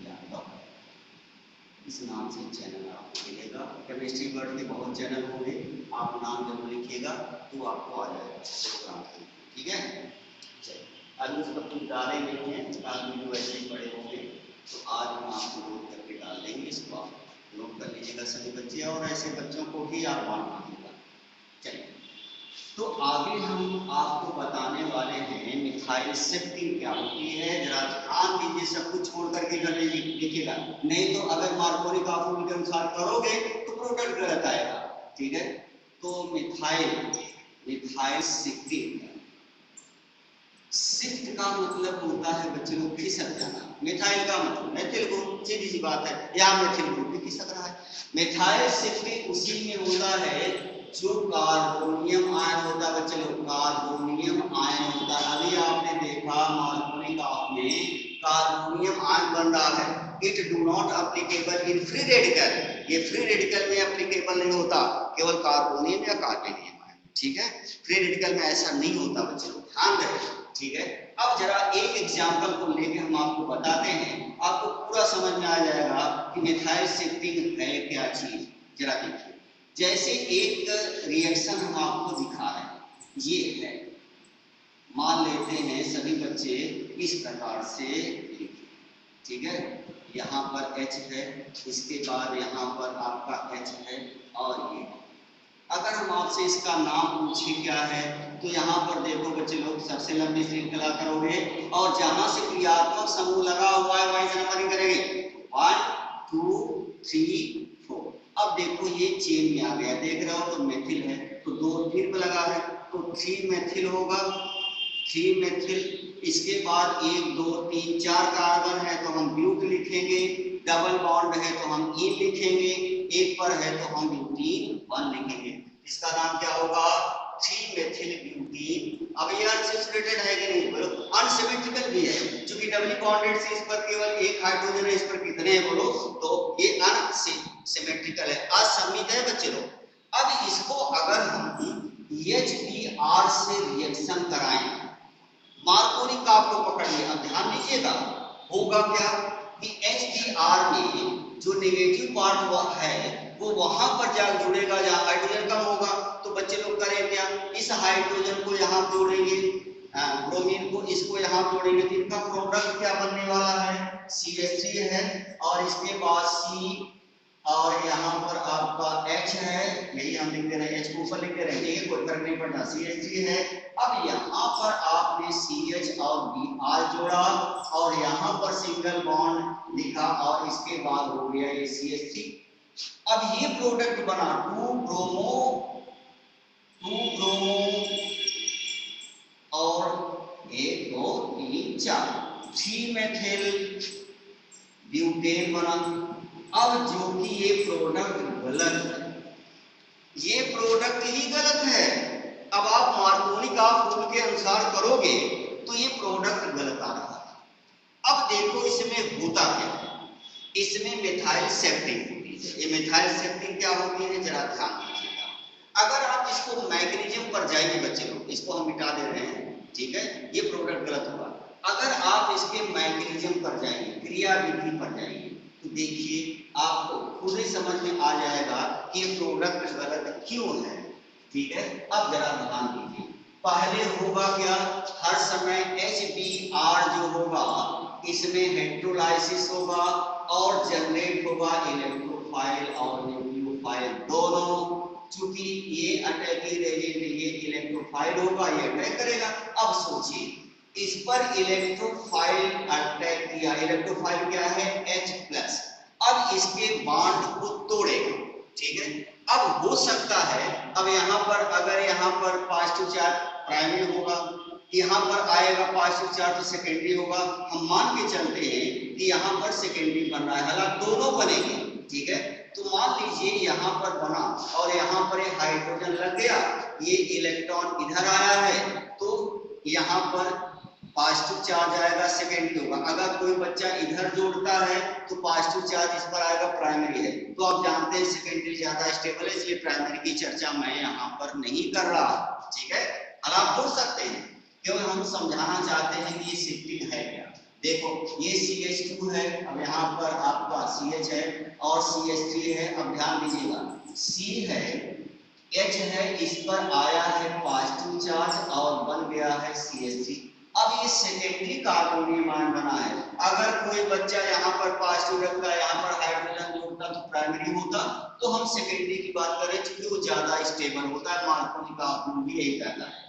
यादव, इस नाम से चैनल आपको मिलेगा। केमिस्ट्री वर्ड के बहुत चैनल होंगे, आप नाम जब लिखिएगा तो आपको आ जाएगा प्रोग्राम, ठीक है। चलिए, अभी उसका कुछ डाले नहीं है, कल वीडियो वैसे ही पड़े होंगे, तो आज हम आपको नोट करके डाल देंगे, इसको आप नोट कर लीजिएगा सभी बच्चे, और ऐसे बच्चों को ही आप बांट दीजिएगा। चलिए, तो आगे हम आपको बताने वाले हैं मिथाइल शिफ्टिंग क्या होती है। जरा ध्यान दीजिए, सब कुछ छोड़ करके कर लिखिएगा, नहीं तो अगर मार्कोनी का फॉर्मूले के अनुसार करोगे तो प्रोडक्ट गलत आएगा, ठीक है। तो मिथाइल शिफ्टिंग, शिफ्ट का मतलब होता है बच्चे लोग खिसक जाना। मिथाइल का मतलब मेथिल ग्रुप, सीधी सी बात है, यहाँ मेथिल ग्रुप भी खिसक रहा है। मिथाइल शिफ्टिंग उसी में होता है जो कार्बोनियम आयन होता है बच्चे लोग, कार्बोनियम आयन होता है। अभी आपने देखा मार्कोनी का में कार्बोनियम आयन बन रहा है। It do not applicable in free radical, ये फ्री रेडिकल में एप्लीकेबल नहीं होता, केवल कार्बोनियम या कार्बोनियम आयन, ठीक है। फ्री रेडिकल में ऐसा नहीं होता बच्चे लोग, ध्यान रखें, ठीक है। अब जरा एक एग्जांपल को लेके हम आपको बताते हैं, आपको पूरा समझ में आ जाएगा कि मिथाइल शिफ्टिंग है क्या चीज। जरा देखिए, जैसे एक रिएक्शन हम आपको दिखा रहे हैं, ये है, मान लेते हैं सभी बच्चे इस प्रकार से लिखें, ठीक है। यहाँ पर H है, इसके बाद यहाँ पर आपका H है, और ये अगर हम आपसे इसका नाम पूछे क्या है, तो यहाँ पर देखो बच्चे लोग, सबसे लंबी श्रृंखला करोगे और जहां से क्रियात्मक समूह लगा हुआ है वहीं से नंबरिंग करेंगे, 1 2 3 4। अब देखो ये चेन में आ गया, देख रहे हो, तो मेथिल है, तो 2 फिर पे लगा है, तो 3 मेथिल होगा, 3 मेथिल। इसके बाद 1 2 3 4 कार्बन है तो हम ब्यूट लिखेंगे, डबल बॉन्ड है तो हम इन लिखेंगे, एक पर है तो हम ब्यूटीन 1 लिखेंगे। इसका नाम क्या होगा, 3 मेथिल ब्यूटीन। अब ये अनसैचुरेटेड है कि नहीं, बोलो। अनसिमेट्रिकल भी है, क्योंकि डबली बॉन्डेड से इस पर केवल एक हाइड्रोजन है, इस पर कितने हैं बोलो, तो ये अनसिमेट्रिकल है, असममित है बच्चे लोग। अब इसको अगर हम HBr से रिएक्शन कराएं, मार्कोनी का आपको पकड़िए, अब ध्यान दीजिएगा, होगा क्या कि HBr में जो नेगेटिव पार्ट है वो वहां पर जाकर जुड़ेगा जहां हाइड्रोजन कम होगा। तो बच्चे लोग करें क्या, इस हाइड्रोजन को यहाँ जोड़ेंगे, ब्रोमीन को इसको यहाँ जोड़ेंगे, तो इनका प्रोडक्ट क्या बनने वाला है, CH3 है और इसके बाद C और यहाँ पर आपका H है, यही हम लिख दे रहे हैं, H को ऊपर लिख दे रहे हैं, ठीक है, कोई फर्क नहीं पड़ता, CH3 है। अब यहाँ पर आपने CH और Br जोड़ा और यहाँ पर सिंगल बॉन्ड लिखा और इसके बाद हो गया ये CH3। अब ये प्रोडक्ट बना 2 ब्रोमो और 1 2 3 4 3 मेथिल ब्यूटेन बना। अब जो कि ये प्रोडक्ट गलत है, ये प्रोडक्ट ही गलत है। अब आप मार्कोनी का रूल के अनुसार करोगे तो ये प्रोडक्ट गलत आ रहा है। अब देखो इसमें होता क्या है, इसमें मिथाइल सेप्टिंग होती है। ये मिथाइल सेप्टिंग क्या होती है जरा ध्यान दीजिएगा। अगर आप इसको मैग्नीशियम पर जाएंगे बच्चे लोग, इसको हम मिटा दे रहे हैं, ठीक है, ये प्रोडक्ट गलत होगा। अगर आप इसके मैग्नीशियम पर जाएंगे, क्रियाविधि पर जाएंगे, तो देखिए आपको खुद ही समझ में आ जाएगा कि ये प्रोडक्ट गलत क्यों है, ठीक है। अब जरा ध्यान दीजिए, पहले होगा क्या, हर समय HBr जो होगा इसमें हेटेरोलाइसिस होगा और जनरेट होगा इलेक्ट्रोफाइल और न्यूक्लियोफाइल दोनों। चूंकि ये अटैकिंग एजेंट, ये इलेक्ट्रोफाइल होगा, ये अटैक करेगा। अब सोचिए इस पर इलेक्ट्रोफाइल अटैक किया, इलेक्ट्रोफाइल क्या है H+, अब इसके बॉन्ड को तोड़ेगा, ठीक है। अब हो सकता है, अब यहाँ पर अगर यहाँ पर पॉजिटिव चार्ज प्राइमरी होगा, यहाँ पर आएगा पॉजिटिव चार्ज तो सेकेंडरी होगा। हम मान के चलते हैं कि यहाँ पर सेकेंडरी बन रहा है, हालांकि दोनों बनेंगे, ठीक है। तो मान लीजिए यहाँ पर बना और यहाँ पर एक हाइड्रोजन लग गया, ये इलेक्ट्रॉन इधर आया है तो यहाँ पर पॉजिटिव चार्ज आएगा, सेकेंडरी होगा। अगर कोई बच्चा इधर जोड़ता है तो पॉजिटिव चार्ज इस पर आएगा, प्राइमरी है। तो आप जानते हैं सेकेंडरी ज्यादा स्टेबल है, इसलिए प्राइमरी की चर्चा मैं यहाँ पर नहीं कर रहा, ठीक है। हालांकि हो सकते हैं, क्यों हम समझाना चाहते हैं कि ये शिफ्टिंग है क्या। देखो ये CH2 है, अब यहाँ पर आपका CH है और CH3 है। अब ध्यान दीजिएगा, C है, H है, इस पर आया है पॉजिटिव चार्ज और बन गया है CH3। अब ये सेकेंडरी कार्बोनियम आयन बना है। अगर कोई बच्चा यहाँ पर पॉजिटिव रखता है, यहाँ पर हाइड्रोजन जोड़ता तो प्राइमरी होता, तो हम सेकेंडरी की बात करें क्योंकि वो ज्यादा स्टेबल होता है। मार्कोनी का रूल भी यही कहता है।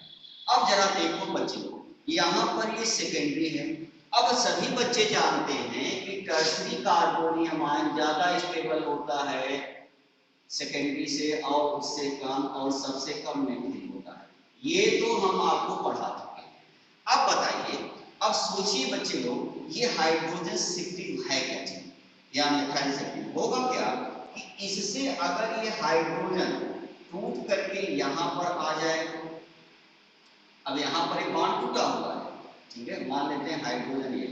अब जरा देखो बच्चे लोग, यहाँ पर ये सेकेंडरी है। अब सभी बच्चे जानते हैं कि टर्सरी कार्बोनियम आयन ज्यादा स्टेबल होता है सेकेंडरी से और उससे कम, और सबसे कम मेथिल होता है। ये तो हम आपको पढ़ा चुके हैं। अब बताइए, अब सोचिए बच्चे लोग, ये हाइड्रोजन शिफ्टिंग है क्या चीज, या मिथाइल शिफ्टिंग होगा क्या कि इससे अगर ये हाइड्रोजन टूट करके यहाँ पर आ जाए, अब यहाँ पर एक बॉन्ड टूटा हुआ है, ठीक है, मान लेते हैं हाइड्रोजन ये,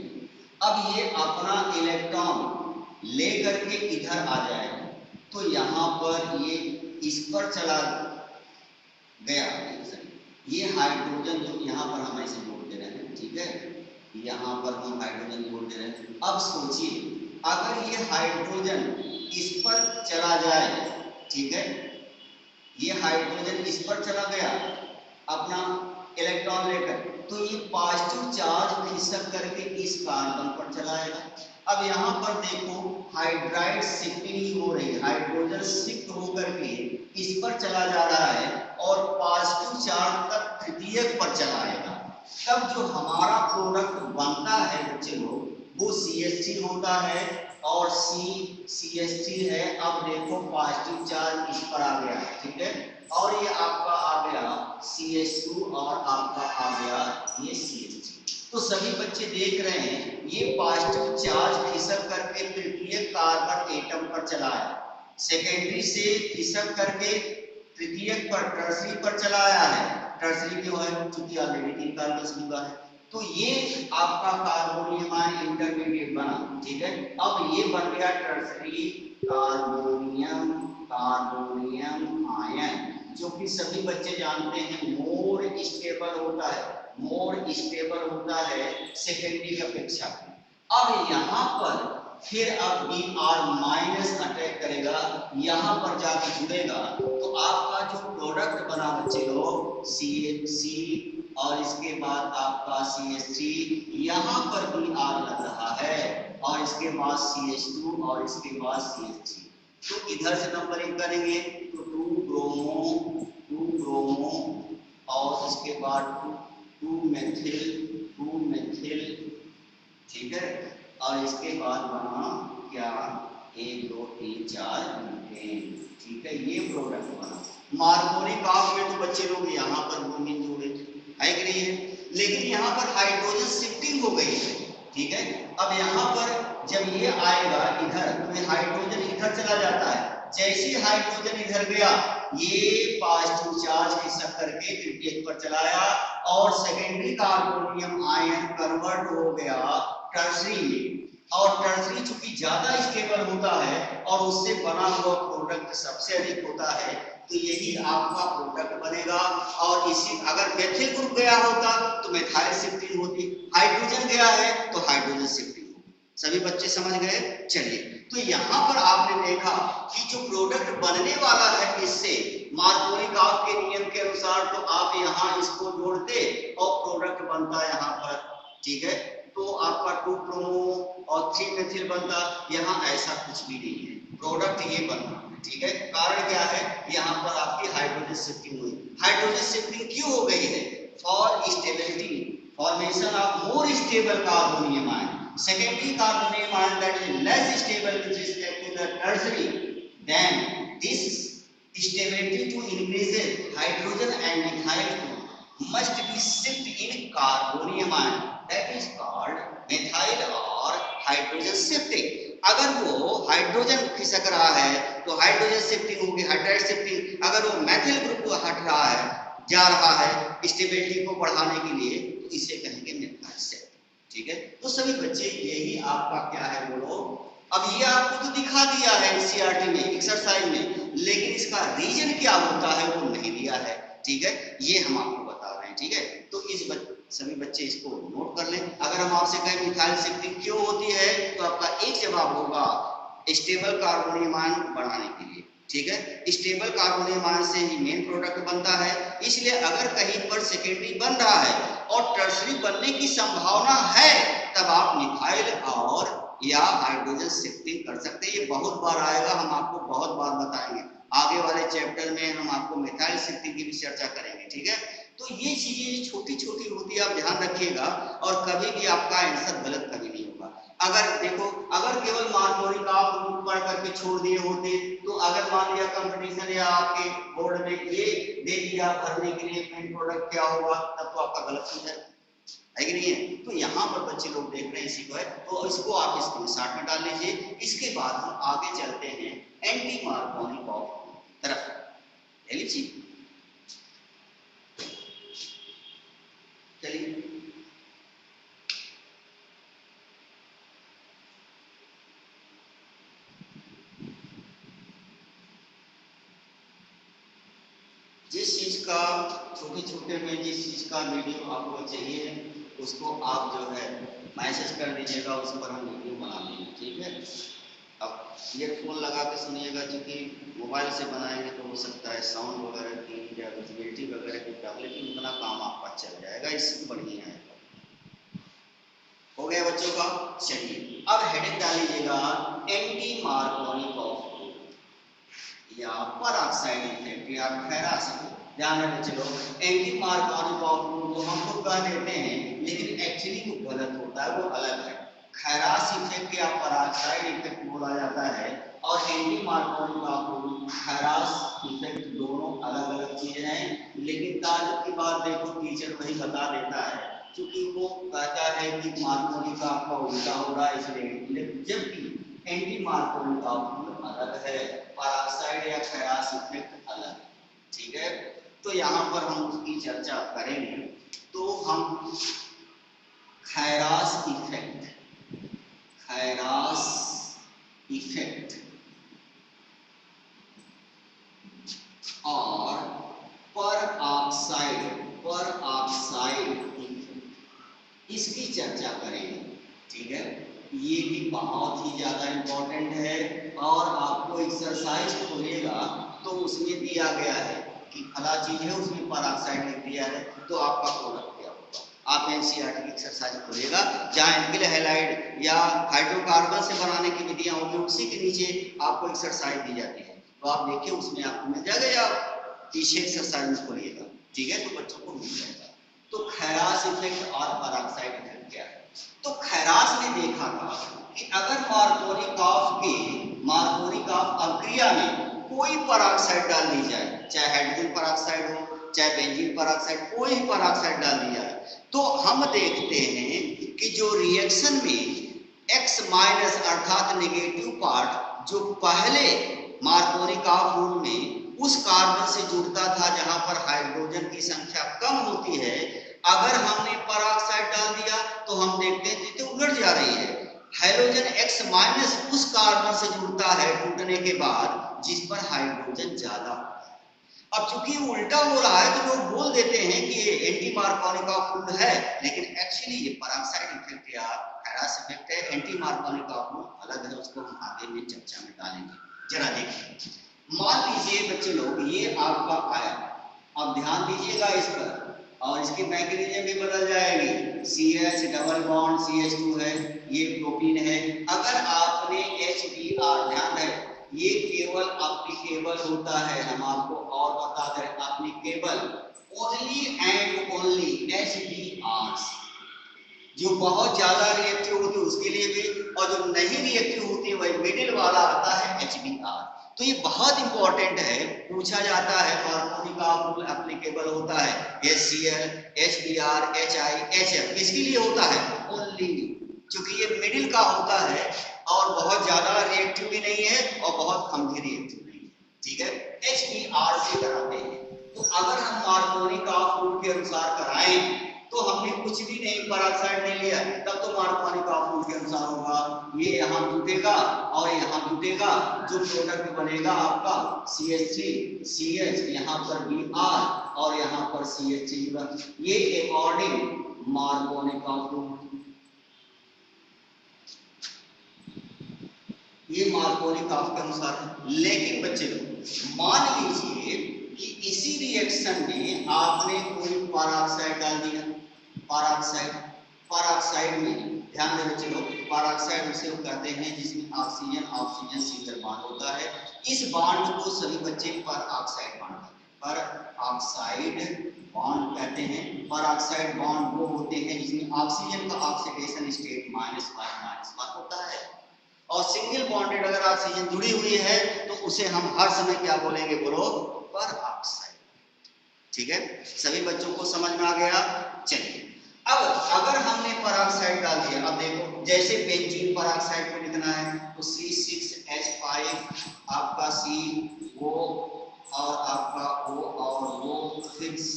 अब ये अपना इलेक्ट्रॉन ले करके इधर आ जाएगा, तो यहाँ पर ये इस पर चला गया, ये हाइड्रोजन जो यहाँ पर हम ऐसे जोड़ दे रहे हैं, ठीक है, यहाँ पर हम हाइड्रोजन जोड़ दे रहे हैं। अब सोचिए अगर ये हाइड्रोजन इस पर चला जाए, ठीक है, ये हाइड्रोजन इस पर चला गया अपना इलेक्ट्रॉन लेकर, तो ये पॉजिटिव चार्ज खिसक करके इस कार्बन पर चलाएगा। अब यहाँ पर देखो हाइड्राइड शिफ्टिंग ही हो रही है, हाइड्रोजन शिफ्ट होकर के इस पर चला जा रहा है और पॉजिटिव चार्ज तक तृतीयक पर चलाएगा। तब जो हमारा प्रोडक्ट बनता है बच्चे लोग, वो CH3 होता है और CH3 है। अब देखो पॉजिटिव चार्ज इस पर आ गया है, ठीक है, और ये आपका आ गया CH2 और आपका आ गया ये CH3। तो सभी बच्चे देख रहे हैं ये पॉजिटिव चार्ज खिसक करके तृतीय कार्बन एटम पर चला है, सेकेंडरी से खिसक करके तृतीय पर टर्सरी पर चलाया है। टर्सरी क्यों है, क्योंकि ऑलरेडी 3 कार्बन जुड़ा है। तो ये आपका कार्बोनियम आयन इंटरमीडिएट बना, ठीक है। अब ये बन गया टर्सरी कार्बोनियम आयन, जो कि सभी बच्चे जानते हैं मोर स्टेबल होता है, मोर स्टेबल होता है सेकेंडरी की अपेक्षा। अब यहाँ पर फिर अब Br- अटैक करेगा, यहाँ पर जाके जुड़ेगा, तो आपका जो प्रोडक्ट बना बच्चे लोग CH और इसके बाद आपका CH3, यहाँ पर Br लग रहा है और बाद CH2 और इसके बाद CH3। तो इधर से नंबरिंग करेंगे तो 2 ब्रोमो और इसके बाद 2 मेथिल, ठीक है, और इसके बाद बना क्या 1 2 3 4 ब्यूटेन, ठीक है, ये प्रोडक्ट बना। मार्कोनिक ऑफ में तो बच्चे लोग यहाँ पर ब्रोमीन जोड़े है कि नहीं है, लेकिन यहाँ पर हाइड्रोजन शिफ्टिंग हो गई है, ठीक है। अब यहाँ पर जब ये आएगा इधर तो हाइड्रोजन इधर चला जाता है, जैसे हाइड्रोजन इधर गया ये पॉजिटिव चार्ज खिसक करके तृतीयक पर चलाया और सेकेंडरी कार्बोनियम आयन कन्वर्ट हो गया टर्सरी में, और टर्सरी चूंकि ज्यादा स्टेबल होता है और उससे बना हुआ प्रोडक्ट सबसे अधिक होता है, तो यही आपका प्रोडक्ट बनेगा। और इसी अगर मेथिल ग्रुप गया होता तो मेथाइल शिफ्टिंग होती, हाइड्रोजन गया है तो हाइड्रोजन शिफ्टिंग होगी। सभी बच्चे समझ गए? चलिए, तो यहाँ पर आपने देखा कि जो प्रोडक्ट बनने वाला है इससे मार्कोनी ऑफ के नियम के अनुसार तो आप यहाँ इसको जोड़ते और प्रोडक्ट बनता यहाँ पर, ठीक है, तो आपका 2 ब्रोमो और 3 मेथिल बनता। यहाँ ऐसा कुछ भी नहीं है, प्रोडक्ट ये बनना, ठीक है। कारण क्या है, यहाँ पर आपकी हाइड्रोजन शिफ्टिंग हुई। हाइड्रोजन शिफ्टिंग क्यों हो गई है? For stability, formation of more stable carbonium ion, secondary carbonyl ion that is less stable with respect to the tertiary, then this stability to increase hydrogen and methyl must be shifted in carbonyl ion, that is called methyl or hydrogen shifting। अगर वो hydrogen खिसक रहा है तो hydrogen shifting होगी, hydride shifting. अगर वो methyl group को हट रहा है, जा रहा है स्टेबिलिटी को बढ़ाने के लिए, तो इसे कहेंगे मेथाइल शिफ्टिंग, ठीक है। तो सभी बच्चे यही आपका क्या है बोलो। अब ये आपको तो दिखा दिया है एनसीईआरटी में एक्सरसाइज में, लेकिन इसका रीजन क्या होता है वो नहीं दिया है, ठीक है, ये हम आपको बता रहे हैं, ठीक है। तो सभी बच्चे इसको नोट कर लें। अगर हम आपसे कहें मिथाइल शिफ्टिंग क्यों होती है तो आपका एक जवाब होगा स्टेबल कार्बोनियम आयन बढ़ाने के लिए, ठीक है। स्टेबल कार्बोनियम आयन से ही मेन प्रोडक्ट बनता है, इसलिए अगर कहीं पर सेकेंडरी बन रहा है और टर्सरी बनने की संभावना है तब आप मिथाइल और या हाइड्रोजन शिफ्टिंग कर सकते हैं। ये बहुत बार आएगा, हम आपको बहुत बार बताएंगे, आगे वाले चैप्टर में हम आपको मिथाइल शिफ्टिंग की भी चर्चा करेंगे, ठीक है। तो ये चीजें छोटी छोटी होती है, आप ध्यान रखिएगा, और कभी भी आपका आंसर गलत कभी नहीं होगा। अगर देखो, अगर केवल मार्कोनिक आप पढ़ करके छोड़ दिए होते तो अगर मान लिया कंपटीशन या आपके बोर्ड में ये दे दिया भरने के लिए मेन प्रोडक्ट क्या होगा, तब तो आपका गलत हो जाएगा, है कि नहीं है। तो यहाँ पर बच्चे लोग देख रहे हैं इसी को है, तो इसको आप स्क्रीनशॉट में डाल लीजिए। इसके बाद हम आगे चलते हैं एंटी मार्कोनिक ऑफ तरफ, ले लीजिए। चलिए, जिस चीज का छोटे छोटे में जिस चीज का वीडियो आपको चाहिए उसको आप जो है मैसेज कर दीजिएगा, उस पर हम वीडियो बना देंगे, ठीक है। अब ईयरफोन लगा के सुनिएगा, क्योंकि मोबाइल से बनाएंगे तो हो सकता है साउंड वगैरह की या विजिबिलिटी वगैरह की प्रॉब्लम, उतना काम आपका चल जाएगा, इससे बढ़िया है। हो गया बच्चों का? चलिए, अब हेडिंग डाल लीजिएगा एंटी मार्कोनिक ऑफ या परऑक्साइड इफेक्ट या खैरास। ध्यान रखना चलो, एंटी मार्कोनिक ऑफ को हम लोग कह देते हैं, लेकिन एक्चुअली वो गलत होता है, वो अलग है। खैरास इफेक्ट या परऑक्साइड इफेक्ट बोला जाता है, और एंटी मार्कोनिक ऑफ खैरास इफेक्ट दोनों अलग अलग चीजें हैं। लेकिन ताजुब की बात देखो, टीचर वही बता देता है, क्योंकि वो कहता है कि मार्कोनिक आपका उल्टा हो रहा है इसलिए, जबकि एंटी मार्कोनिक ऑफ अलग है, परऑक्साइड या खैरास इफेक्ट अलग है, ठीक है। तो यहाँ पर हम उसकी चर्चा करेंगे। तो हम खैरास इफेक्ट और परऑक्साइड इफेक्ट, इसकी चर्चा करेंगे, ठीक है। ये भी बहुत ही ज्यादा इंपॉर्टेंट है, और आपको एक्सरसाइज खोलेगा तो उसमें दिया गया है कि फला चीज है, उसमें परऑक्साइड लिख दिया है, तो आपका प्रोडक्ट क्या होगा। आप एनसीईआरटी की एक्सरसाइज खोलिएगा, जहाँ एल्किल हैलाइड या हाइड्रोकार्बन से बनाने की विधियां होगी, उसी के नीचे आपको एक्सरसाइज दी जाती है। तो आप देखिए उसमें आपको मिल जाएगा, या पीछे एक्सरसाइज में खोलिएगा, ठीक है, तो बच्चों को मिल जाएगा। तो खैरास इफेक्ट और पेरोक्साइड इफेक्ट क्या है? तो खैरास ने देखा था कि अगर मार्कोनिकॉफ अभिक्रिया में कोई पेरोक्साइड डाल दी जाए, चाहे हाइड्रोजन पेरोक्साइड हो, चाहे बेंजीन पेरोक्साइड, कोई भी पेरोक्साइड डाल दी जाए, तो हम देखते हैं कि जो रिएक्शन में X माइनस अर्थात नेगेटिव पार्ट जो पहले मार्कोनिकॉफ रूल में उस कार्बन से जुड़ता था जहां पर हाइड्रोजन की संख्या कम होती है, अगर हमने पेरोक्साइड डाल दिया तो हम देखते हैं चीजें उलट जा रही है। हाइड्रोजन X माइनस उस कार्बन से जुड़ता है टूटने के बाद जिस पर हाइड्रोजन ज्यादा होता है। अब चूंकि उल्टा हो रहा है तो लोग बोल देते हैं कि ये एंटी मार्कोनिकॉफ रूल है, लेकिन एक्चुअली ये पेरोक्साइड इफेक्ट या खैरास इफेक्ट है। एंटी मार्कोनिकॉफ रूल अलग है, उसको हम आगे में चर्चा में डालेंगे। जरा देखिए, मान लीजिए बच्चे लोग ये आपका आया, अब ध्यान दीजिएगा इस पर, और इसकी मैकेनिज्म भी बदल जाएगी। CH डबल बॉन्ड CH2 है, ये प्रोटीन है। अगर आपने HBr, ध्यान है ये केवल एप्लीकेबल होता है, हम आपको और बता दें, applicable only and only HBr, जो बहुत ज्यादा रिएक्टिव होती है उसके लिए भी, और जो नहीं रिएक्टिव होती है वही मिडिल वाला आता है HBr। तो ये बहुत इंपॉर्टेंट है, पूछा जाता है मार्कोनिकॉफ रूल एप्लीकेबल होता है HCl, HBr, HI, HF, किसके लिए होता है? ओनली, क्योंकि ये मिडिल का होता है और बहुत ज्यादा रिएक्टिव भी नहीं है और बहुत कम भी रिएक्टिव नहीं है, ठीक है। HBr से कराते हैं। तो अगर हम मार्कोनिकॉफ रूल के अनुसार कराएं तो हमने कुछ भी नहीं पेरोक्साइड नहीं लिया, तब तो मार्कोनिकॉफ रूल के अनुसार होगा, ये यहाँ जुटेगा और यहाँ जुटेगा, जो प्रोडक्ट बनेगा आपका CH3 CH, यहाँ पर Br और यहाँ पर CH3, ये अकॉर्डिंग मार्कोनिकॉफ रूल, ये मार्कोनिकॉफ के अनुसार है। लेकिन बच्चे लोग मान लीजिए कि इसी रिएक्शन में आपने कोई पेरोक्साइड डाल दिया, पेरोक्साइड में ध्यान देना बच्चे लोग, पेरोक्साइड उसे कहते हैं जिसमें ऑक्सीजन ऑक्सीजन सिंगल बॉन्ड होता है। इस बॉन्ड को सभी बच्चे पेरोक्साइड बॉन्ड कहते हैं, पेरोक्साइड बॉन्ड कहते हैं। पेरोक्साइड बॉन्ड वो होते हैं जिसमें ऑक्सीजन का ऑक्सीडेशन स्टेट -1 होता है, और सिंगल बॉन्डेड अगर ऑक्सीजन जुड़ी हुई है तो उसे हम हर समय क्या बोलेंगे, बोलो, पेरोक्साइड, ठीक है। सभी बच्चों को समझ में आ गया? चलिए, अब अगर हमने पेरोक्साइड डाल दिया, अब देखो जैसे बेंजीन पेरोक्साइड को लिखना है तो C6H5 आपका CO और आपका O और वो, फिर C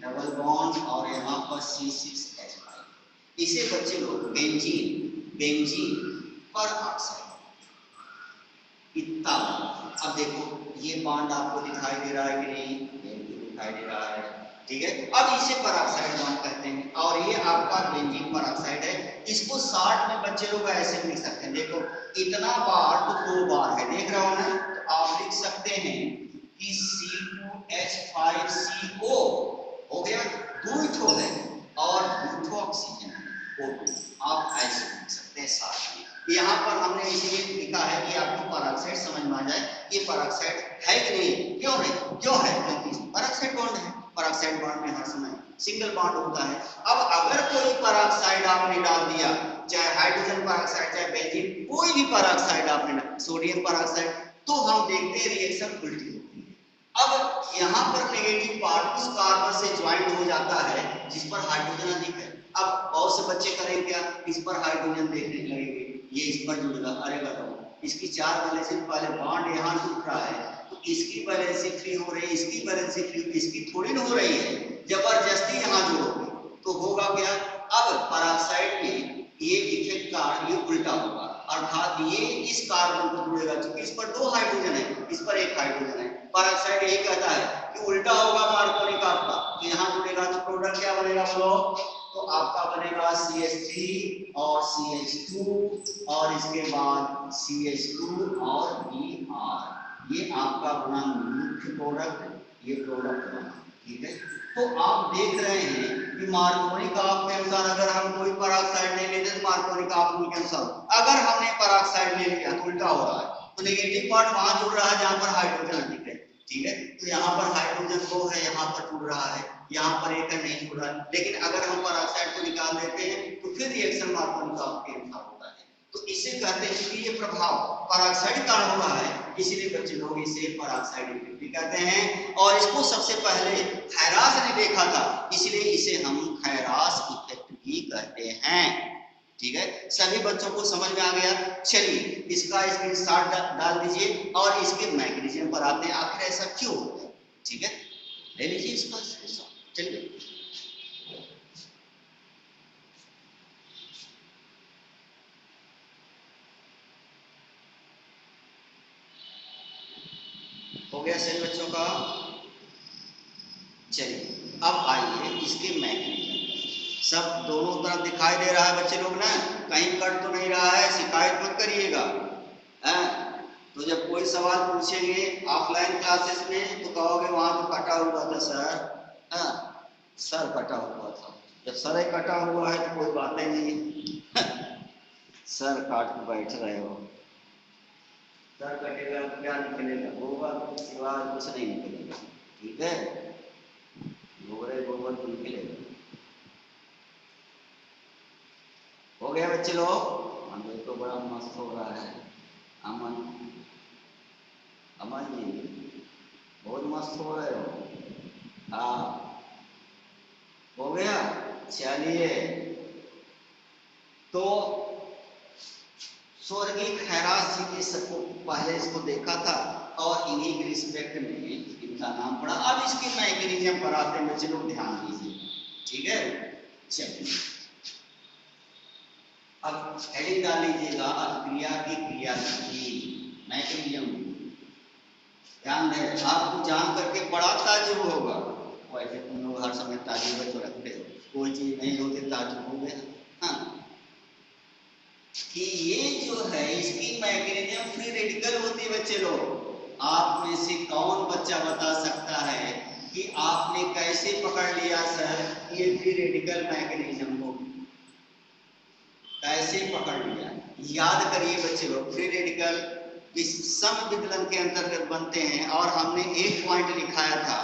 डबल बॉन्ड और यहाँ पर C6H5, इसे बच्चे लोग बेंजीन पेरोक्साइड इतना। अब देखो ये बॉन्ड आपको दिखाई दे रहा है कि नहीं? दिखाई दे रहा है, ठीक है। अब इसे पेरोक्साइड बॉन्ड कहते हैं और ये आपका बेंजीन पेरोक्साइड है। इसको शॉर्ट में बच्चे लोग ऐसे लिख सकते हैं, देखो इतना बार तो 2 बार है, देख रहा हो ना, तो आप लिख सकते हैं कि C2H5CO हो गया, 2 है और 2 ऑक्सीजन है O2, आप ऐसे लिख सकते हैं साथ में। यहाँ पर हमने इसलिए लिखा है कि आपको पेरोक्साइड समझ में आ जाए कि पेरोक्साइड है कि नहीं। क्यों नहीं? क्यों है? क्योंकि पेरोक्साइड बॉन्ड है, पेरोक्साइड बॉन्ड में हर समय सिंगल बॉन्ड होता है। अब अगर कोई पेरोक्साइड आपने डाल दिया, चाहे हाइड्रोजन पेरोक्साइड चाहे बेंजीन, कोई भी पेरोक्साइड आपने, सोडियम पेरोक्साइड, तो हम देखते हैं रिएक्शन उल्टी होती है। अब यहाँ पर नेगेटिव पार्ट उस कार्बन से ज्वाइंट हो जाता है जिस पर हाइड्रोजन अधिक है। अब बहुत से बच्चे करेंगे क्या, इस पर हाइड्रोजन देखने लगेंगे, ये इस पर जुड़ेगा, अरे बताओ इसकी 4 वैलेंसी पहले बॉन्ड यहाँ टूट रहा है तो इसकी वैलेंसी फ्री हो रही है, इसकी वैलेंसी फ्री, इसकी थोड़ी ना हो रही है, जबरदस्ती यहाँ जोड़ोगे तो होगा क्या। अब पेरोक्साइड में ये इफेक्ट का ये उल्टा होगा, अर्थात ये इस कार्बन को जुड़ेगा, क्योंकि इस पर 2 हाइड्रोजन है, इस पर 1 हाइड्रोजन है। पेरोक्साइड यही कहता है कि उल्टा होगा मार्कोनिकॉफ का, तो यहाँ जुड़ेगा तो प्रोडक्ट क्या बनेगा बोलो, तो आपका बनेगा CH3 और CH2 और इसके बाद CH2 और Br, ये आपका बना मुख्य प्रोडक्ट, ये प्रोडक्ट बना, ठीक है। तो आप देख रहे हैं कि कि मार्कोनी काफ के अनुसार अगर हम कोई पेरोक्साइड नहीं लेते तो मार्कोनी काफ रूल के अनुसार, अगर हमने पेरोक्साइड ले लिया तो उल्टा हो रहा है, तो नेगेटिव पार्ट वहां जुड़ रहा है जहां पर हाइड्रोजन अधिक है, ठीक है। तो यहाँ पर हाइड्रोजन 2 है, यहाँ पर जुड़ रहा है, यहाँ पर एक है नहीं जुड़ रहा है। लेकिन अगर हम पेरोक्साइड को निकाल देते हैं तो फिर रिएक्शन मार्कोनी काफ के अनुसार होता है। तो इसे कहते हैं कि ये प्रभाव पेरोक्साइड कारण हो रहा है, इसीलिए बच्चे लोग इसे पेरोक्साइड इफेक्ट भी कहते हैं। और इसको सबसे पहले खैरास ने देखा था, इसलिए इसे हम खैरास इफेक्ट भी कहते हैं, ठीक है। सभी बच्चों को समझ में आ गया। चलिए इसका स्क्रीनशॉट डाल दीजिए और इसके मैकेनिज्म पर आते हैं, आखिर ऐसा क्यों होता है, ठीक है। ले लीजिए इसका स्क्रीनशॉट। चलिए हो गया सभी बच्चों का। चलिए अब आइए इसके मैकेनिज्म, सब दोनों तरफ दिखाई दे रहा है बच्चे लोग ना, कहीं कट तो नहीं रहा है, शिकायत मत करिएगा। तो जब कोई सवाल पूछेंगे ऑफलाइन क्लासेस में तो कहोगे वहां तो कटा हुआ था सर, सर कटा हुआ था। जब सर कटा हुआ है तो कोई बात ही नहीं सर काट के बैठ रहे हो, सर कटेगा तो क्या निकलेगा, गोबर के सिवा कुछ नहीं निकलेगा, ठीक है। गोबर तो निकलेगा। हो गया बच्चे लोग। हम तो बड़ा मस्त हो रहा है। अमन अमन जी बहुत मस्त हो रहे हो। हाँ हो गया। चलिए तो स्वर्गीय खैरास जी के सबको पहले इसको देखा था और इन्हीं के रिस्पेक्ट में इनका नाम पड़ा। अब इसके मैकेनिज्म पर आते हैं बच्चे लोग, ध्यान दीजिए, ठीक है। चलिए अब हेडिंग डाल लीजिएगा, क्रिया की क्रियाविधि मैकेनिज्म। ध्यान दें, आपको जान करके बड़ा ताजुब होगा। वैसे तुम लोग हर समय ताजुब तो रखते हो, कोई चीज नहीं होती ताजुब हो गया। हाँ कि ये जो है इसकी मैकेनिज्म फ्री रेडिकल होती है बच्चे लोग। आप में से कौन बच्चा बता सकता है कि आपने कैसे पकड़ लिया सर ये फ्री रेडिकल मैकेनिज्म को, कैसे पकड़ लिया? याद करिए बच्चे लोग, फ्री रेडिकल इस समविदलन के अंतर्गत बनते हैं और हमने एक पॉइंट लिखाया था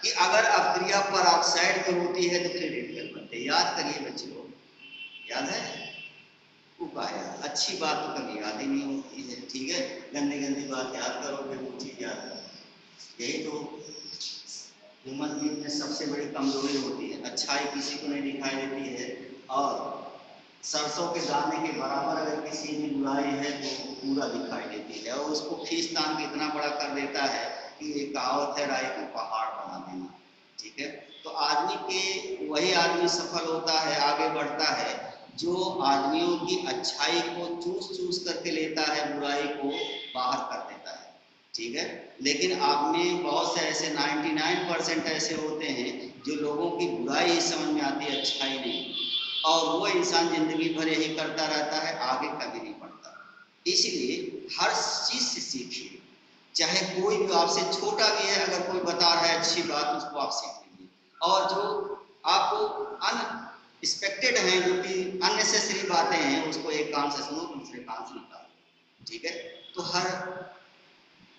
कि अगर अक्रिया पेरोक्साइड में होती है तो फ्री रेडिकल बनते हैं। याद करिए बच्चे लोग, याद है? उपाय अच्छी बात तो कभी याद ही नहीं होती है, ठीक है। गंदी गंदी बात याद करोगे वो चीज याद है। यही तो ह्यूमन बीइंग में सबसे बड़ी कमजोरी होती है, अच्छाई किसी को नहीं दिखाई देती है। और सरसों के दाने के बराबर अगर किसी में बुराई है तो पूरा दिखाई देती है और उसको खींच तान के इतना बड़ा कर देता है कि ये कहावत है राई को पहाड़ बना देना, ठीक है। तो आदमी के वही आदमी सफल होता है, आगे बढ़ता है जो आदमियों की अच्छाई को चूस चूस करके लेता है, बुराई को बाहर कर देता है, ठीक है। लेकिन आप में बहुत से ऐसे 99% ऐसे होते हैं जो लोगों की बुराई ही समझ में आती है, अच्छाई नहीं, और वो इंसान जिंदगी भर यही करता रहता है, आगे कभी नहीं बढ़ता। इसलिए हर चीज से सीखिए, चाहे कोई भी आपसे छोटा भी है, अगर कोई बता रहा है अच्छी बात उसको आप सीख लीजिए, और जो आपको अनएक्सपेक्टेड हैं, जो कि अननेसेसरी बातें हैं, उसको एक कान से सुनो दूसरे कान से निकालो, ठीक है। तो हर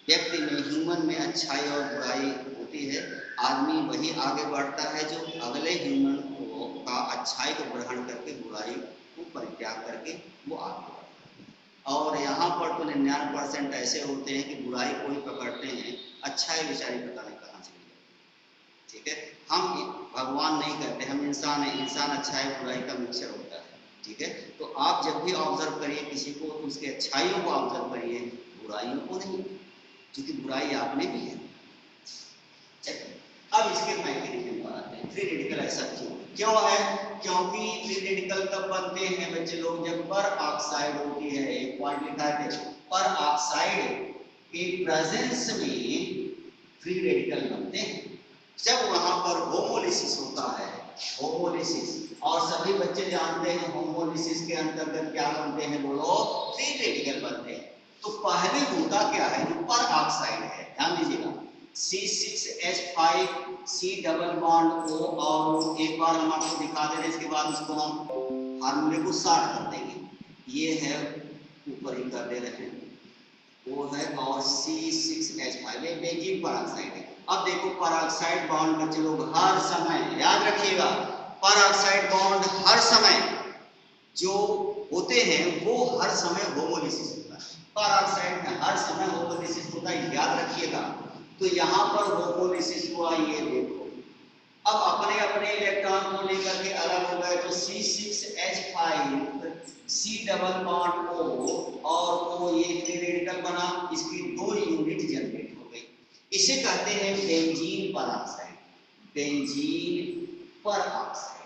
व्यक्ति में, ह्यूमन में अच्छाई और बुराई होती है। आदमी वही आगे बढ़ता है जो अगले ह्यूमन को का अच्छाई को ग्रहण करके बुराई को परित्याग करके वो आगे बढ़ता है। और यहाँ पर तो 99% ऐसे होते हैं कि बुराई को ही पकड़ते हैं, अच्छाई बेचारी पता नहीं कहाँ से मिलती, ठीक है। हम भगवान नहीं कहते, हम इंसान हैं, इंसान अच्छाई बुराई का मिक्सचर होता है, ठीक है। तो आप जब भी ऑब्जर्व करिए किसी को तो उसके अच्छाइयों को ऑब्जर्व करिए, बुराइयों को नहीं, क्योंकि बुराई आप में भी है। अब इसके मैकेनिज्म पर आते हैं, फ्री रेडिकल ऐसा क्यों है? क्योंकि फ्री रेडिकल तब बनते हैं बच्चे लोग जब पर ऑक्साइड होती है। एक पॉइंट लिखा है, पर ऑक्साइड के प्रेजेंस में फ्री रेडिकल बनते हैं जब वहां पर होमोलिसिस होता है। होमोलिसिस, और सभी बच्चे जानते हैं होमोलिसिस के अंतर्गत क्या बनते हैं, बोलो, फ्री रेडिकल बनते हैं। तो पहले होता क्या है, जो पर ऑक्साइड है, ध्यान दीजिएगा, C6H5 C double bond O, और एक बार हम आपको दिखा दे रहे हैं, इसके बाद इसको हम फार्मूले को शार्ट कर देंगे। ये है, ऊपर ही कर दे रहे हैं, वो है, और C6H5 ये बेंजीन पेरोक्साइड है। अब देखो पेरोक्साइड बॉन्ड बच्चे लोग हर समय याद रखिएगा, पेरोक्साइड बॉन्ड हर समय जो होते हैं वो हर समय होमोलिसिस होता है। पेरोक्साइड में हर समय होमोलिसिस होता है, याद रखिएगा। तो यहाँ पर होमोलिसिस हुआ, ये देखो, अब अपने अपने इलेक्ट्रॉन को लेकर के अलग हो गए, तो C6H5 C double bond O और O ये फ्री रेडिकल बना, इसकी 2 यूनिट जनरेट हो गई। इसे कहते हैं बेंजीन पेरोक्साइड, बेंजीन पेरोक्साइड।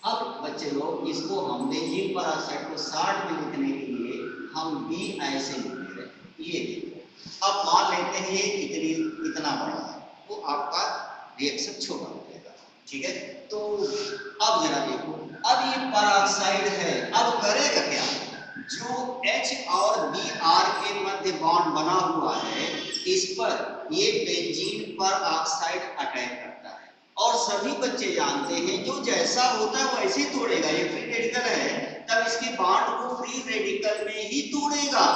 अब बच्चे लोग इसको हम बेंजीन पेरोक्साइड को शॉर्ट में लिखने के लिए हम B ऐसे लिख रहे हैं, ये देखो। अब मान लेते हैं ये इतना बड़ा है, तो आपका रिएक्शन छोटा हो जाएगा, ठीक है। तो अब जरा देखो, अब ये पेरोक्साइड है, अब करेगा क्या, जो H और Br के मध्य बॉन्ड बना हुआ है, इस पर ये बेंजीन पेरोक्साइड अटैक करता है। और सभी बच्चे जानते हैं जो जैसा होता है वैसे ही तोड़ेगा, ये फ्री रेडिकल है तब इसके बॉन्ड को फ्री रेडिकल में ही तोड़ेगा,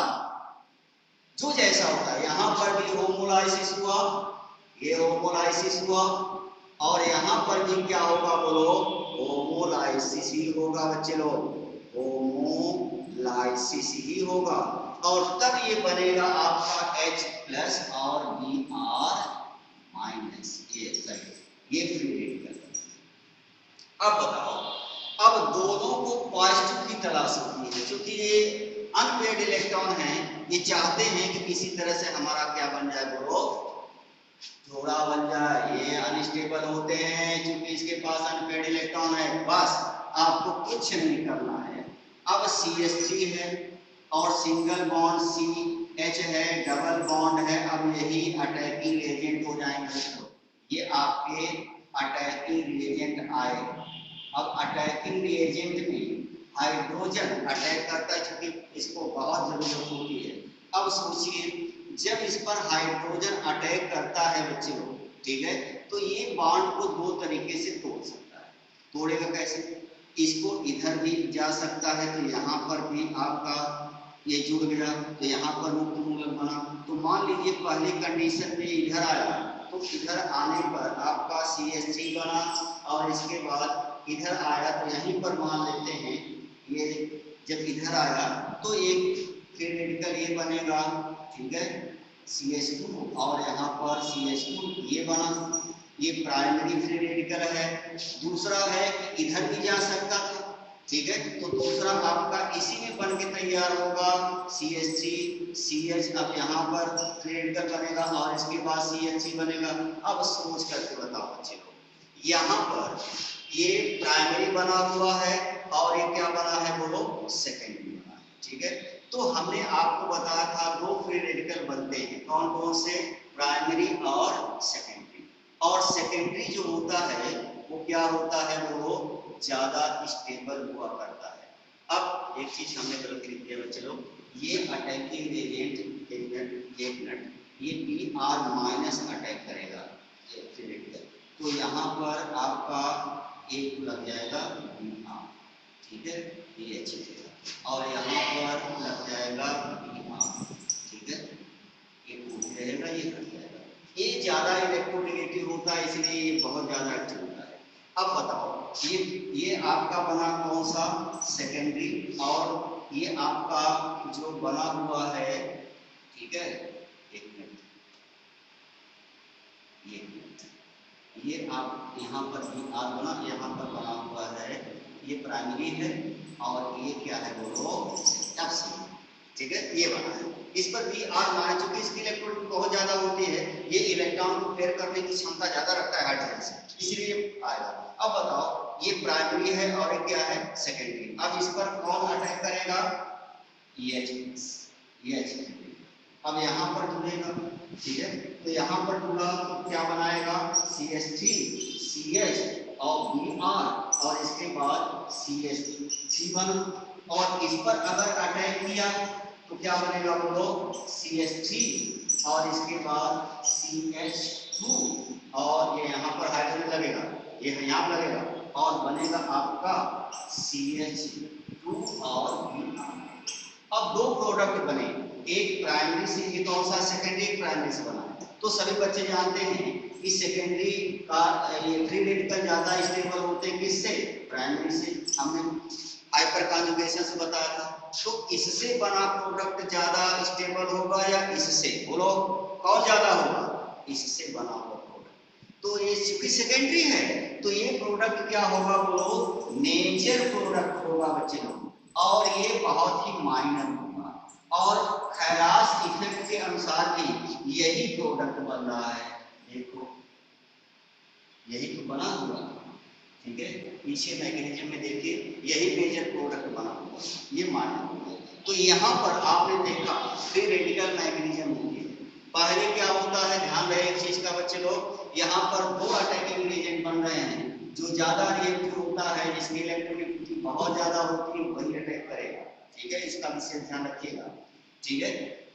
जो जैसा होता है। यहाँ पर भी होमोलाइसिस हुआ, ये होमोलाइसिस हुआ, और यहाँ पर भी क्या होगा बोलो, होमोलाइसिस ही होगा बच्चे लोग, होमोलाइसिस ही होगा। और तब ये बनेगा आपका H प्लस और Br माइनस, ये फ्री रेडिकल। अब बताओ, अब दोनों को पॉजिटिव की तलाश होती है, क्योंकि ये अनपेयर्ड इलेक्ट्रॉन है, ये चाहते हैं कि किसी तरह से हमारा क्या बन जाए बोलो, जोड़ा बन जाए। ये अनस्टेबल होते हैं क्योंकि इसके पास अनपेयर्ड इलेक्ट्रॉन है, बस आपको कुछ नहीं करना है। अब CH3 है और सिंगल बॉन्ड CH है, डबल बॉन्ड है, अब यही अटैकिंग एजेंट हो जाएंगे, ये आपके अटैकिंग रिएजेंट आए। अब अटैकिंग रिएजेंट में हाइड्रोजन अटैक करता है, क्योंकि इसको बहुत जरूरत होती है। अब सोचिए, जब इस पर हाइड्रोजन अटैक करता है बच्चे लोग, ठीक है, तो ये बॉन्ड को 2 तरीके से तोड़ सकता है। तोड़ेगा कैसे, इसको इधर भी जा सकता है, तो यहाँ पर भी आपका ये जुड़ गया, तो यहाँ पर मुक्त मूलक बना। तो मान लीजिए पहली कंडीशन में इधर आया, तो इधर आने पर आपका CH3 बना, और इसके बाद इधर आया, तो यहीं पर मान लेते हैं ये जब इधर आया तो एक फ्री रेडिकल ये बनेगा, ठीक है, CH2, और यहाँ पर CH2 ये बना, ये प्राइमरी फ्री रेडिकल है। दूसरा है कि इधर भी जा सकता था, ठीक है, तो दूसरा आपका इसी में बन के तैयार होगा, CH3 CH, अब यहाँ पर फ्री रेडिकल बनेगा और इसके बाद CH3 बनेगा। अब सोच करके बताओ बच्चे को, यहाँ पर ये प्राइमरी बना हुआ है और ये क्या बना है बोलो, सेकेंडरी बना है, ठीक है। तो हमने आपको बताया था 2 फ्री रेडिकल बनते हैं, कौन कौन से, प्राइमरी और सेकेंडरी। और सेकेंडरी जो होता है वो क्या होता है बोलो, ज्यादा स्टेबल हुआ करता है। अब एक चीज हमने गलत लिख दिया बच्चे लोग, ये अटैकिंग एजेंट, एक मिनट, ये Br माइनस अटैक करेगा फ्री रेडिकल, तो यहाँ पर आपका एक लग जाएगा Br, ठीक है, ये अच्छी जगह, और यहाँ पर लग जाएगा Br, ठीक है, ये टूट रहेगा, ये कट जाएगा। ये ज्यादा इलेक्ट्रोनेगेटिव होता है, इसलिए ये बहुत ज्यादा एक्टिव होता है। अब बताओ, ये आपका बना कौन सा, सेकेंडरी, और ये आपका जो बना हुआ है, ठीक है, एक मिनट, ये आप यहाँ पर Br बना, यहाँ पर बना हुआ है, ये प्राइमरी है, और ये क्या है बोलो, Fc, ठीक है, ये बना है। इस पर Br माना, चूंकि इसकी इलेक्ट्रॉन बहुत ज्यादा होती है, ये इलेक्ट्रॉन को पेयर करने की क्षमता ज्यादा रखता है हाइड्रोजन से, इसलिए आएगा। अब बताओ, ये प्राइमरी है और ये क्या है, सेकेंडरी। अब इस पर कौन अटैक करेगा, ये अब यहाँ पर जुड़ेगा, ठीक है, तो यहाँ पर जुड़ा तो क्या बनाएगा, CH3 CH और Br, और इसके बाद CH3 बना, और इस पर अगर अटैक किया तो क्या बनेगा बोलो, CH3 और इसके बाद CH 2 और ये यहाँ पर हाइड्रोजन लगेगा, ये यहाँ लगेगा और बनेगा आपका CH2 और Br। अब दो प्रोडक्ट बने, एक प्राइमरी से, ये कौन सा सेकेंडरी, प्राइमरी से बना है। तो सभी बच्चे जानते हैं कि सेकेंडरी का ये फ्री रेडिकल ज्यादा स्टेबल होते हैं किससे, प्राइमरी से, हमने हाइपर कॉन्जुगेशन से बताया था। तो इससे बना प्रोडक्ट ज्यादा स्टेबल होगा या इससे, बोलो कौन ज्यादा होगा, इससे बना हुआ प्रोडक्ट। तो ये चूंकि सेकेंडरी है तो ये प्रोडक्ट क्या होगा, बोलो मेजर प्रोडक्ट होगा बच्चे लोग, और ये बहुत ही माइनर होगा। और खैरास इफेक्ट के अनुसार भी यही प्रोडक्ट बन रहा है, देखो यही तो बना हुआ, ठीक है, पीछे मैकेनिज्म में देखिए यही मेजर प्रोडक्ट बना हुआ, ये माइनर होगा। तो यहाँ पर आपने देखा फ्री रेडिकल मैकेनिज्म होती है। पहले क्या होता है, ध्यान रहे एक चीज का बच्चे लोग, यहाँ पर दो अटैकिंग एजेंट बन रहे हैं, जो ज्यादा रिएक्टिव होता है, जिसकी इलेक्ट्रोनेगेटिविटी बहुत ज्यादा होती है, वही अटैक करेगा, ठीक है, इसका विशेष ध्यान रखिएगा, ठीक है।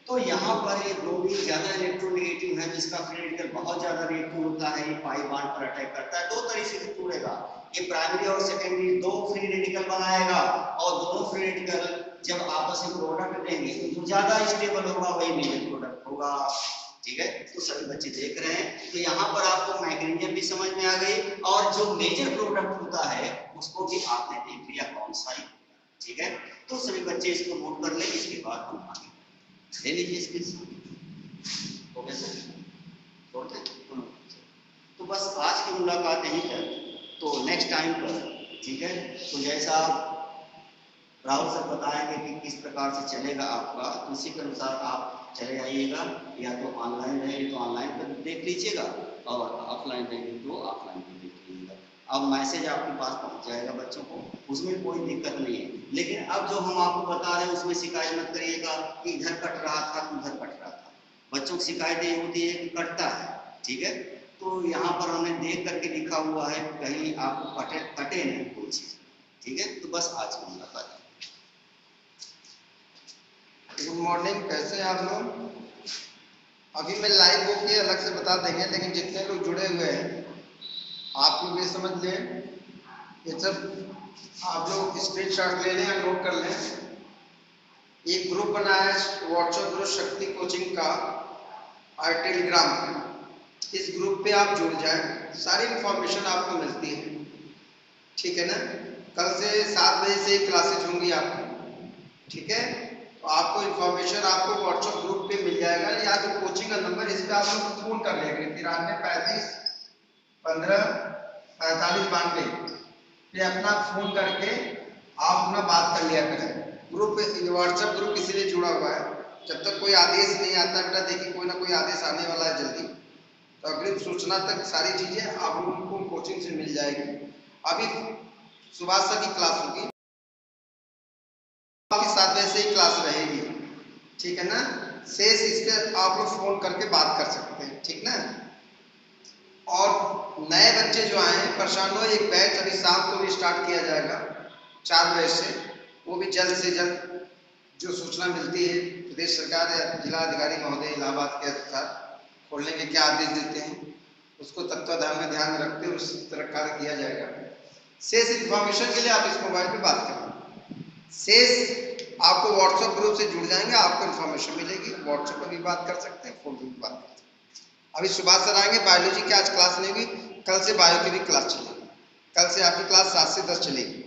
तो यहाँ पर ये ब्रोमीन ज्यादा इलेक्ट्रोनेगेटिव है, जिसका फ्री रेडिकल बहुत ज्यादा रिएक्टिव होता है, ये पाई बॉन्ड पर अटैक करता है, दो तरीके से तोड़ेगा, ये प्राइमरी और सेकेंडरी दो फ्री रेडिकल बनाएगा, और दोनों फ्री रेडिकल जब आपस में प्रोडक्ट देंगे तो जो ज्यादा स्टेबल होगा वही मेजर प्रोडक्ट होगा, ठीक है। तो सभी बच्चे देख रहे हैं, तो यहाँ पर आपको मैकेनिज्म भी समझ में आ गई, और जो मेजर प्रोडक्ट होता है उसको भी आपने देख लिया कौन सा ही, ठीक है। तो सभी बच्चे इसको नोट कर ले, इसके बाद हम आगे ले लीजिए इसके साथ, ओके सर, छोड़ते हैं। तो बस आज की मुलाकात यहीं तक, तो नेक्स्ट टाइम पर, ठीक है। तो जैसा राहुल सर बताएंगे कि किस प्रकार से चलेगा आपका, तो उसी के अनुसार आप चले आइएगा, या तो ऑनलाइन रहेंगे तो ऑनलाइन पर देख लीजिएगा, और ऑफलाइन रहेंगे तो ऑफलाइन पर देख लीजिएगा। अब मैसेज आपके पास पहुंच जाएगा बच्चों को, उसमें कोई दिक्कत नहीं है। लेकिन अब जो हम आपको बता रहे हैं उसमें शिकायत मत करिएगा कि इधर कट रहा था कि उधर कट रहा था। बच्चों की शिकायत ये होती है कि कटता है, ठीक है। तो यहाँ पर हमने देख करके लिखा हुआ है, कहीं आपको कटे नहीं कोई चीज, ठीक है। तो बस आज की मुलाकात। गुड मॉर्निंग, कैसे हैं आप लोग? अभी मैं लाइव होके अलग से बता देंगे, लेकिन जितने लोग जुड़े हुए हैं आप लोग ये समझ लें, ये सब आप लोग स्क्रीनशॉट ले लें या नोट कर लें। एक ग्रुप बना है व्हाट्सएप ग्रुप शक्ति कोचिंग का और टेलीग्राम का, इस ग्रुप पे आप जुड़ जाएं, सारी इंफॉर्मेशन आपको मिलती है, ठीक है ना। कल से 7 बजे से क्लासेज होंगी आपकी, ठीक है। तो आपको इन्फॉर्मेशन आपको व्हाट्सएप ग्रुप पे मिल जाएगा, या तो कोचिंग का नंबर, इस पर आप लोग फोन कर लेंगे 93 35 15 45 92 पे अपना फोन करके आप अपना बात कर लिया करें। ग्रुप व्हाट्सएप ग्रुप इसीलिए जुड़ा हुआ है, जब तक कोई आदेश नहीं आता बेटा, देखिए कोई ना कोई आदेश आने वाला है जल्दी, तो अग्रिम सूचना तक सारी चीजें आप लोगों को कोचिंग से मिल जाएगी। अभी सुबह सर की क्लास होगी, 7 बजे से ही क्लास रहेगी, ठीक है ना। शेष इसके आप लोग फोन करके बात कर सकते हैं, ठीक ना। और नए बच्चे जो आए हैं परेशान हो, एक बैच अभी शाम को भी स्टार्ट किया जाएगा 4 बजे से, वो भी जल्द से जल्द जो सूचना मिलती है प्रदेश सरकार या जिला अधिकारी महोदय इलाहाबाद के अनुसार खोलने के क्या आदेश देते हैं, उसको तत्वाधान में ध्यान में रखते हुए उस तरह कार्य किया जाएगा। शेष इंफॉर्मेशन के लिए आप इस मोबाइल पे बात करें, शेष आपको व्हाट्सएप ग्रुप से जुड़ जाएंगे, आपको इन्फॉर्मेशन मिलेगी, व्हाट्सएप पर भी बात कर सकते हैं, फोन पर भी बात कर सकते हैं। अभी सुबह सर आएंगे, बायोलॉजी की आज क्लास नहीं होगी, कल से बायो की भी क्लास चलेगी, कल से आपकी क्लास 7 से 10 चलेगी।